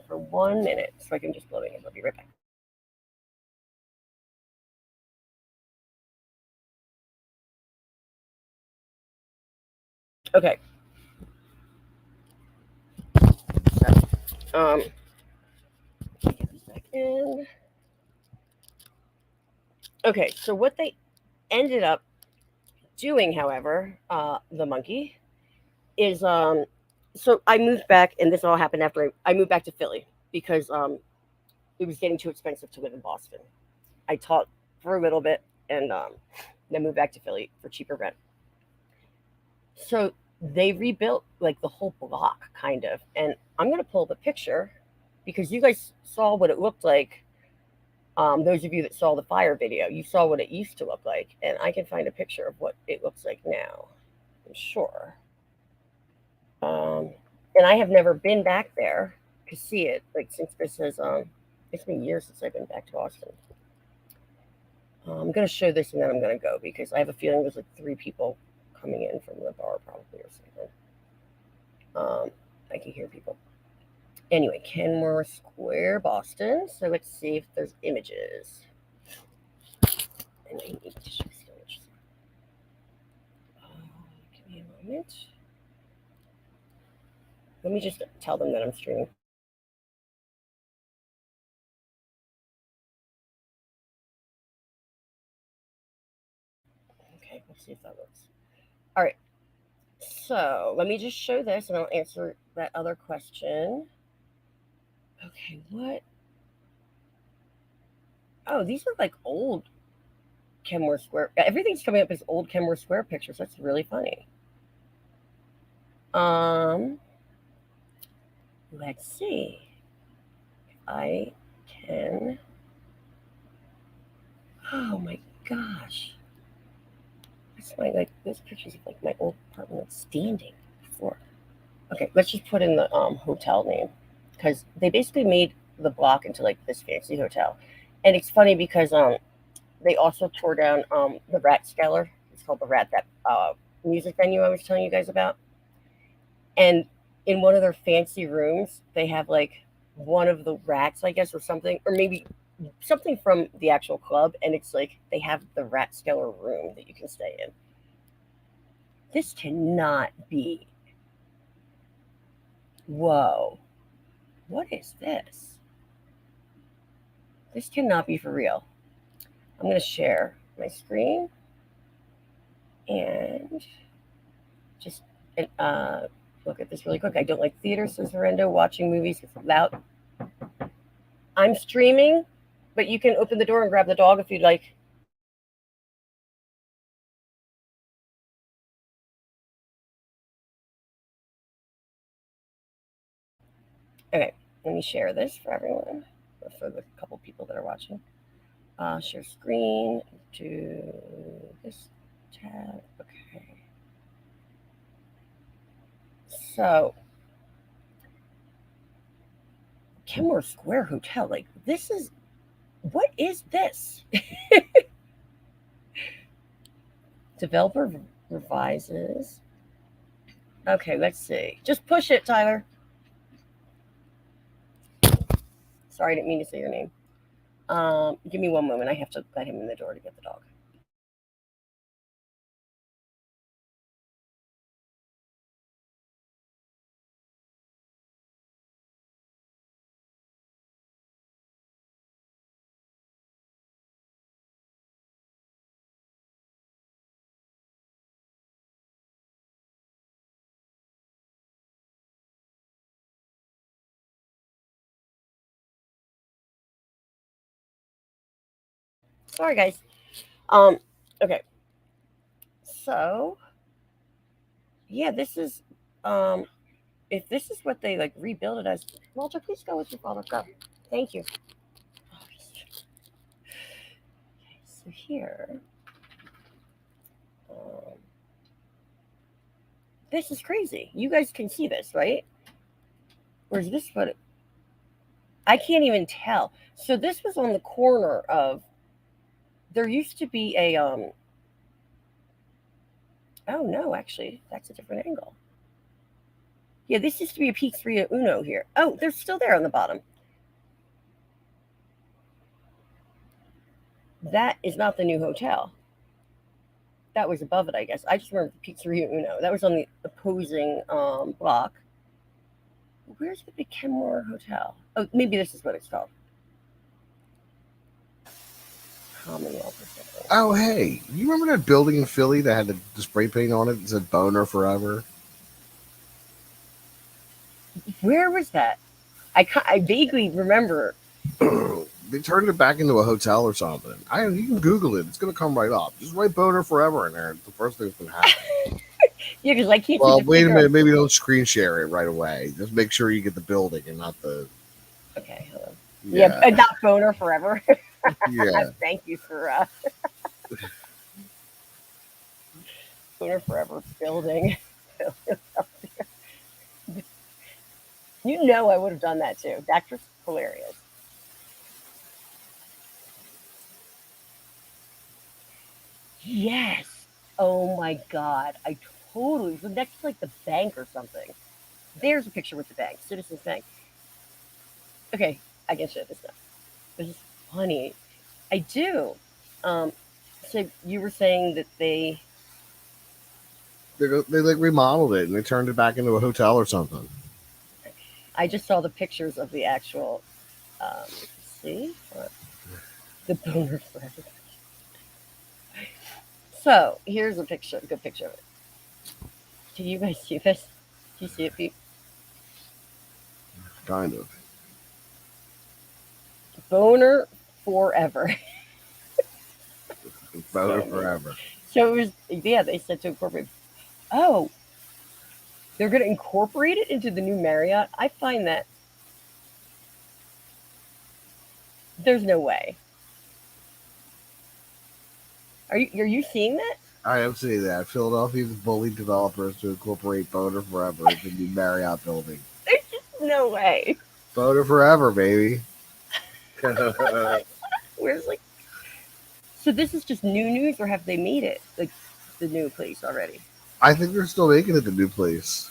For 1 minute, so I can just blow it. I'll be right back. Okay. So, give a second. Okay, so what they ended up doing, however, the monkey, is so I moved back, and this all happened after I moved back to Philly because it was getting too expensive to live in Boston. I taught for a little bit, and then moved back to Philly for cheaper rent. So they rebuilt like the whole block, kind of, and I'm gonna pull the picture because you guys saw what it looked like. Those of you that saw the fire video, you saw what it used to look like, and I can find a picture of what it looks like now. I'm sure. And I have never been back there to see it. Like since this is, it's been years since I've been back to Austin. I'm gonna show this and then I'm gonna go because I have a feeling there's like 3 people coming in from the bar probably or something. I can hear people. Anyway, Kenmore Square, Boston. So let's see if there's images. And I need to show some images. Give me a moment. Let me just tell them that I'm streaming. Okay, let's see if that works. All right. So let me just show this and I'll answer that other question. Okay, what? Oh, these are like old Kenmore Square. Everything's coming up as old Kenmore Square pictures. That's really funny. Let's see. I can. Oh my gosh. That's my like those pictures of like my old apartment standing before. Okay, let's just put in the hotel name because they basically made the block into like this fancy hotel. And it's funny because they also tore down the Rathskeller. It's called the Rat, that music venue I was telling you guys about. And in one of their fancy rooms, they have like one of the rats, I guess, or something, or maybe something from the actual club. And it's like they have the Rathskeller room that you can stay in. This cannot be. Whoa. What is this? This cannot be for real. I'm going to share my screen and just look at this really quick. I don't like theater, says Horrendo. Watching movies is loud. I'm streaming, but you can open the door and grab the dog if you'd like. Okay, let me share this for everyone, or for the couple people that are watching. Share screen to this tab. Okay. So, Kenmore Square Hotel. Like, this is, what is this? Developer revises. Okay, let's see. Just push it, Tyler. Sorry, I didn't mean to say your name. Give me one moment. I have to let him in the door to get the dog. Sorry, guys. Okay. So, yeah, this is, if this is what they like rebuild it as, Walter, please go with your father. Go. Thank you. Okay, so here, this is crazy. You guys can see this, right? Or is this what I can't even tell. So this was on the corner of, there used to be a, oh no, actually, that's a different angle. Yeah, this used to be a Pizzeria Uno here. Oh, they're still there on the bottom. That is not the new hotel. That was above it, I guess. I just remember the Pizzeria Uno. That was on the opposing block. Where's the big Kenmore Hotel? Oh, maybe this is what it's called. Commonwealth. Oh, hey, you remember that building in Philly that had the spray paint on it that said "Boner Forever"? Where was that? I vaguely remember. They turned it back into a hotel or something. You can Google it; it's gonna come right up. Just write "Boner Forever" in there. It's the first thing that's gonna happen. Yeah, because I can't. Well, wait a minute. Maybe don't screen share it right away. Just make sure you get the building and not the. Okay, hold on. Yeah, not Boner Forever. Yeah. Thank you for Boner Forever building. You know I would have done that too. That's just hilarious. Yes. Oh my God. I totally. So next to like the bank or something. There's a picture with the bank, Citizens Bank. Okay, I can show this now. This is funny. I do. So you were saying that they like remodeled it and they turned it back into a hotel or something. I just saw the pictures of the actual. See, the boner forever. So here's a picture, a good picture of it. Do you guys see this? Do you see it, Pete? Kind of. Boner forever. Boner forever. So it was, yeah, they said to incorporate. Oh, they're going to incorporate it into the new Marriott? I find that there's no way. Are you seeing that? I am seeing that. Philadelphia's bullied developers to incorporate Boner Forever into the Marriott building. There's just no way. Boner Forever, baby. Where's like? So this is just new news, or have they made it like the new place already? I think they're still making it the new place.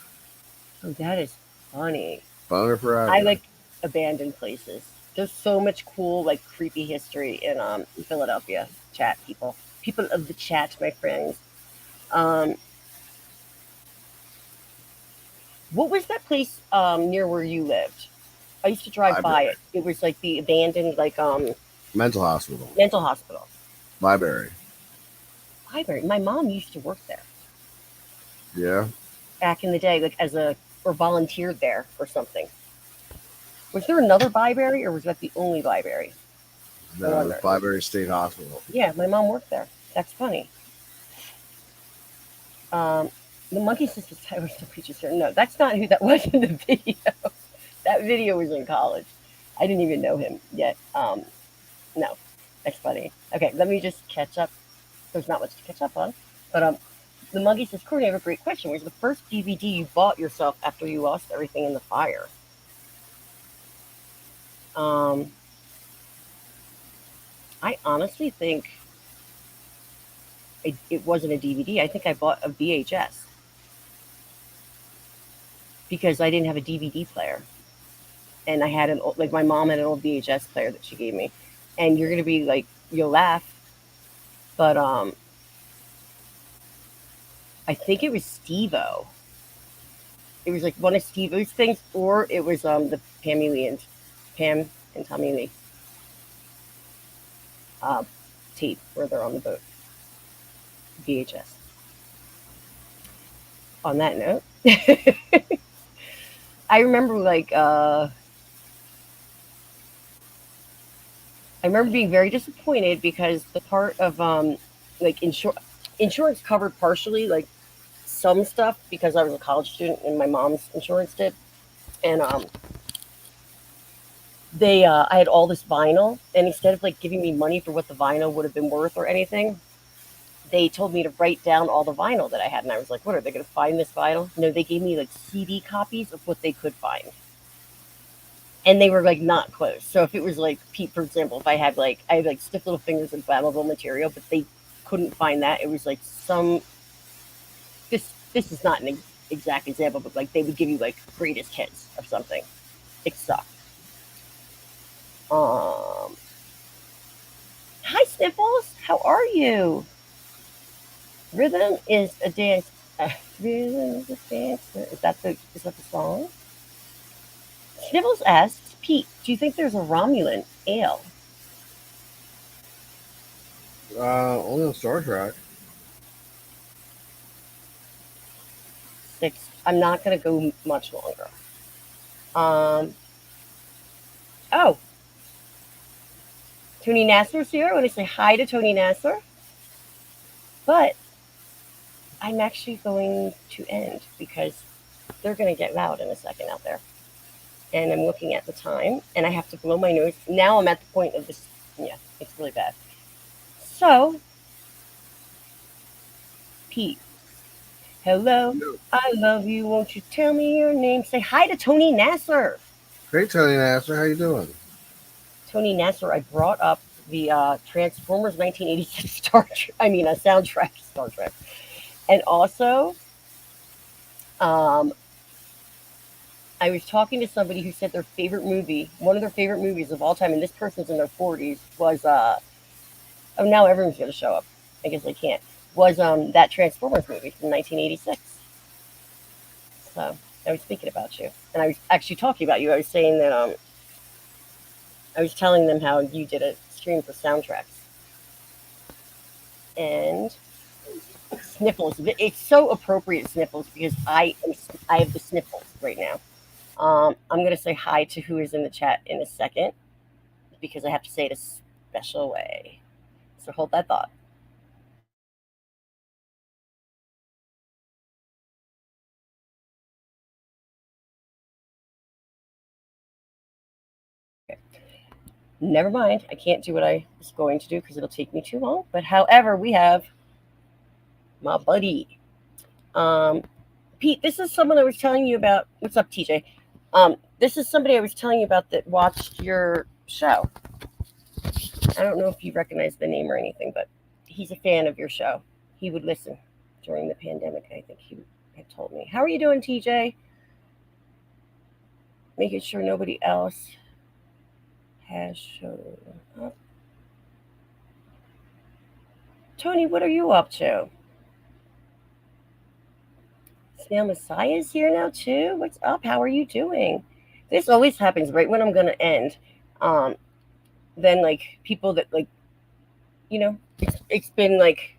Oh, that is funny. Boner Forever. I like abandoned places. There's so much cool, like creepy history in Philadelphia. Chat people of the chat, my friends. What was that place near where you lived? I used to drive by it. It was like the abandoned, like mental hospital. Mental hospital. Library. Library. My mom used to work there. Yeah. Back in the day, like or volunteered there or something. Was there another library, or was that the only library? No, the Library State Hospital. Yeah, my mom worked there. That's funny. The Monkey Sisters Tyler still preaches here. No, that's not who that was in the video. That video was in college. I didn't even know him yet. No, that's funny. Okay, let me just catch up. There's not much to catch up on. But the Monkey says, Courtney, I have a great question. Where's the first DVD you bought yourself after you lost everything in the fire? I honestly think it wasn't a DVD. I think I bought a VHS because I didn't have a DVD player, and I had my mom had an old VHS player that she gave me. And you're gonna be like, you'll laugh, but I think it was Steve-O. It was like one of Steve-O's things, or it was the Pam and Tommy Lee tape where they're on the boat. VHS. On that note, I remember I remember being very disappointed because the part of insurance covered partially like some stuff because I was a college student and my mom's insurance did, and I had all this vinyl, and instead of like giving me money for what the vinyl would have been worth or anything, they told me to write down all the vinyl that I had. And I was like, what, are they going to find this vinyl? No, they gave me like CD copies of what they could find. And they were like not close. So if it was like Pete, for example, if I had like stiff little fingers and flammable material, but they couldn't find that. It was like this is not an exact example, but like they would give you like greatest hits of something. It sucked. Hi Sniffles, how are you? Rhythm is a dance. Rhythm is a dance. Is that the song? Sniffles asks, Pete, do you think there's a Romulan ale? Only on Star Trek. 6. I'm not going to go much longer. Oh. Tony Nasser's here. I want to say hi to Tony Nasser. But I'm actually going to end because they're going to get loud in a second out there. And I'm looking at the time, and I have to blow my nose. Now I'm at the point of this. Yeah, it's really bad. So, Pete, hello. I love you. Won't you tell me your name? Say hi to Tony Nasser. Hey, Tony Nasser. How you doing? Tony Nasser, I brought up the Transformers 1986 soundtrack Star Trek. And also, I was talking to somebody who said their favorite movie, one of their favorite movies of all time, and this person's in their 40s, was, now everyone's going to show up. I guess they can't. Was that Transformers movie from 1986. So, I was thinking about you, and I was actually talking about you. I was saying that I was telling them how you did a stream for soundtracks, and sniffles. It's so appropriate, sniffles, because I have the sniffles right now. I'm gonna say hi to who is in the chat in a second because I have to say it a special way. So hold that thought. Okay. Never mind. I can't do what I was going to do because it'll take me too long. But however, we have my buddy. Pete, this is someone I was telling you about. What's up, TJ? This is somebody I was telling you about that watched your show. I don't know if you recognize the name or anything, but he's a fan of your show. He would listen during the pandemic, I think he had told me. How are you doing, TJ? Making sure nobody else has shown up. Tony, what are you up to? Snail Messiah is here now too. What's up? How are you doing? This always happens right when I'm gonna end. Then like people that like, you know, it's been like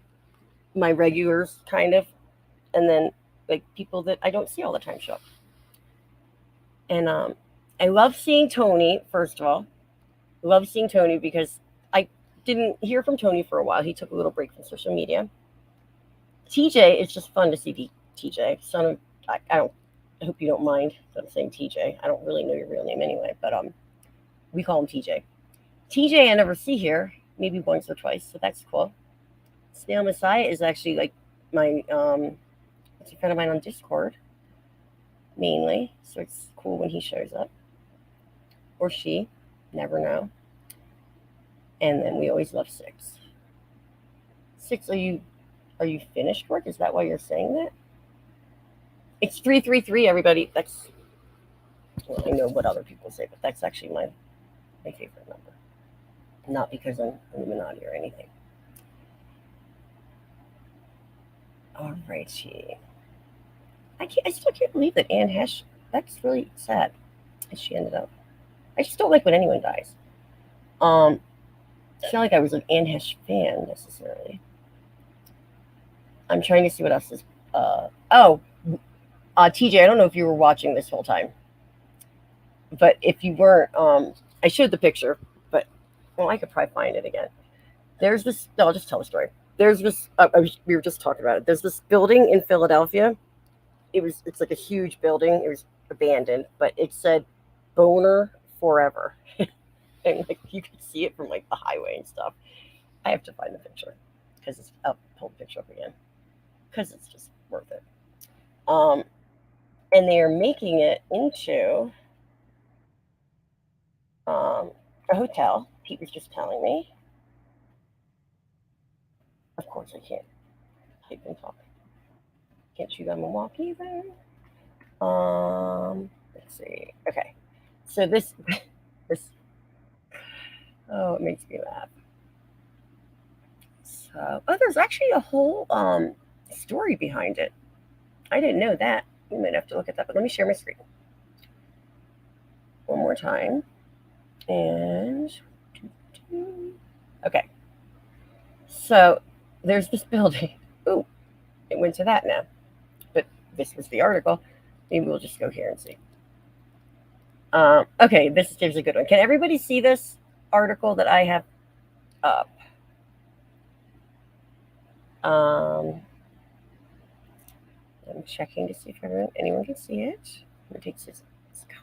my regulars kind of, and then like people that I don't see all the time show up. And I love seeing Tony. First of all, I love seeing Tony because I didn't hear from Tony for a while. He took a little break from social media. TJ, it's just fun to see TJ. Son of, I hope you don't mind that I'm saying TJ. I don't really know your real name anyway, but we call him TJ. TJ I never see here, maybe once or twice, so that's cool. Snail Messiah is actually like my it's a friend of mine on Discord mainly, so it's cool when he shows up, or she, never know. And then we always love Six. Six, are you finished work? Is that why you're saying that? It's 333, everybody. That's, well, I know what other people say, but that's actually my favorite number. Not because I'm Illuminati or anything. All righty. I still can't believe that Anne Hesh. That's really sad. As she ended up. I just don't like when anyone dies. It's not like I was an Anne Hesh fan necessarily. I'm trying to see what else is. TJ, I don't know if you were watching this whole time, but if you weren't, I showed the picture, but well, I could probably find it again. There's this. No, I'll just tell the story. There's this. We were just talking about it. There's this building in Philadelphia. It's like a huge building. It was abandoned, but it said "Boner Forever," and like you could see it from like the highway and stuff. I have to find the picture because it's up. Pull the picture up again because it's just worth it. And they are making it into a hotel. Pete was just telling me. Of course, I can't type and talk. Can't shoot on Milwaukee either. Let's see. Okay, so this. Oh, it makes me laugh. So, there's actually a whole story behind it. I didn't know that. You might have to look at that, but let me share my screen one more time. And okay, so there's this building. Ooh, it went to that now. But this was the article. Maybe we'll just go here and see. Okay, this gives a good one. Can everybody see this article that I have up? I'm checking to see if anyone can see it. I'm going to take this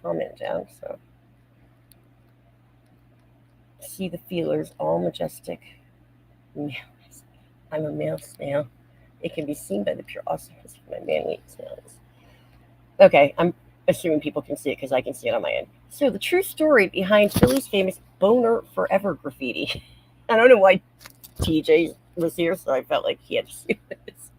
comment down. So, see the feelers, all majestic. I'm a male snail. It can be seen by the pure awesomeness of my manly snails. Okay, I'm assuming people can see it because I can see it on my end. So, the true story behind Philly's famous Boner Forever graffiti. I don't know why TJ was here, so I felt like he had to see this.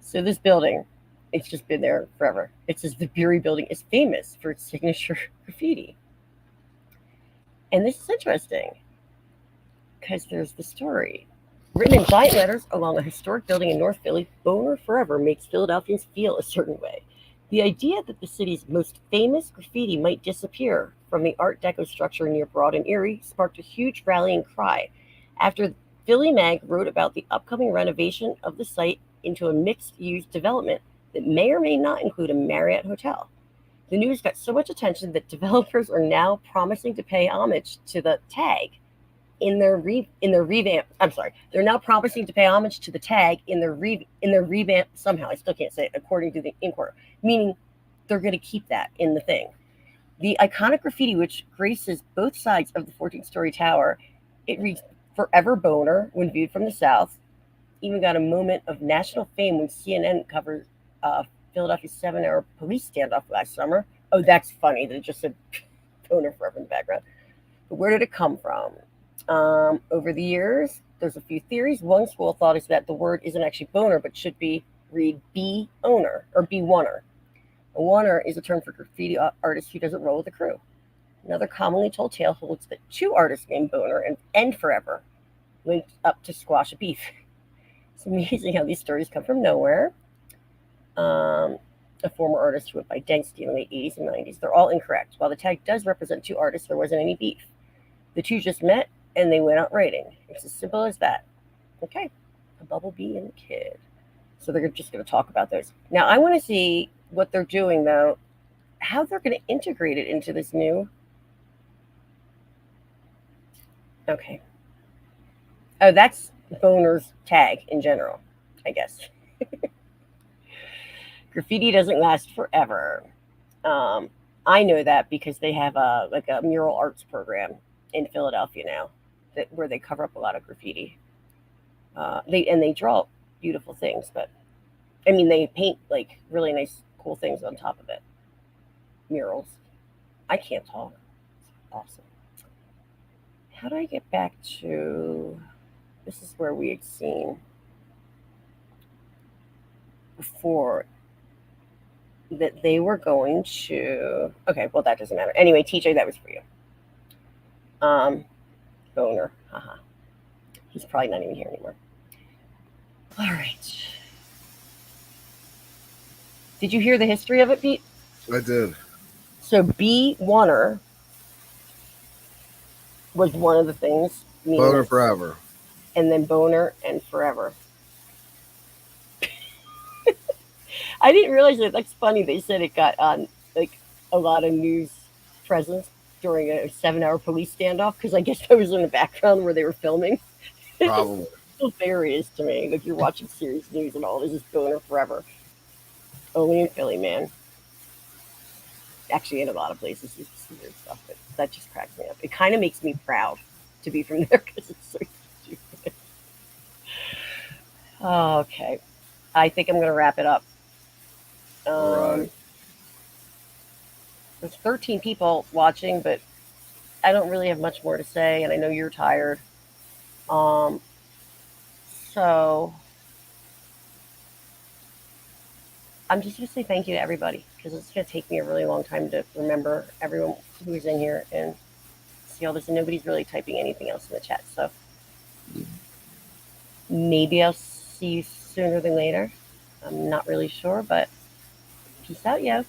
So this building, it's just been there forever. It says the Bury building is famous for its signature graffiti. And this is interesting because there's the story. Written in giant letters along a historic building in North Philly, Boner Forever makes Philadelphians feel a certain way. The idea that the city's most famous graffiti might disappear from the Art Deco structure near Broad and Erie sparked a huge rallying cry after Philly Mag wrote about the upcoming renovation of the site into a mixed-use development that may or may not include a Marriott hotel. The news got so much attention that developers are now promising to pay homage to the tag in their revamp. I'm sorry, they're now promising to pay homage to the tag in their revamp. Somehow, I still can't say it. According to the Inquirer, meaning they're going to keep that in the thing. The iconic graffiti, which graces both sides of the 14-story tower, it reads "Forever Boner" when viewed from the south. Even got a moment of national fame when CNN covered Philadelphia's 7-hour police standoff last summer. Oh, that's funny that it just said "Boner Forever" in the background. But where did it come from? Over the years, there's a few theories. One school of thought is that the word isn't actually boner, but should read be owner or be oneer. A oneer is a term for graffiti artist who doesn't roll with the crew. Another commonly told tale holds that two artists named Boner and Forever linked up to squash a beef. It's amazing how these stories come from nowhere. A former artist who went by Density in the late 80s and 90s. They're all incorrect. While the tag does represent two artists, there wasn't any beef. The two just met and they went out writing. It's as simple as that. Okay, a bumblebee and a kid. So they're just going to talk about those. Now, I want to see what they're doing, though, how they're going to integrate it into this new. Okay. Oh, that's Boner's tag in general, I guess. Graffiti doesn't last forever. I know that because they have a mural arts program in Philadelphia now, where they cover up a lot of graffiti. They draw beautiful things, but I mean they paint like really nice, cool things on top of it. Murals. I can't talk. It's awesome. How do I get back to? This is where we had seen before that they were going to. Okay, well that doesn't matter. Anyway, TJ, that was for you. Boner. Haha. He's probably not even here anymore. All right. Did you hear the history of it, Pete? I did. So B. Warner was one of the things. Boner forever. And then Boner and forever. I didn't realize that. That's funny. They said it got on like a lot of news presence during a 7-hour police standoff because I guess I was in the background where they were filming. Probably. It's hilarious to me. Like you're watching serious news and all this is Boner forever. Only in Philly, man. Actually, in a lot of places, you see weird stuff, but that just cracks me up. It kind of makes me proud to be from there because it's so stupid. Okay. I think I'm going to wrap it up. Right. There's 13 people watching, but I don't really have much more to say, and I know you're tired. So I'm just going to say thank you to everybody because it's going to take me a really long time to remember everyone who's in here and see all this, and nobody's really typing anything else in the chat. So maybe I'll see you sooner than later. I'm not really sure, but peace out, yo.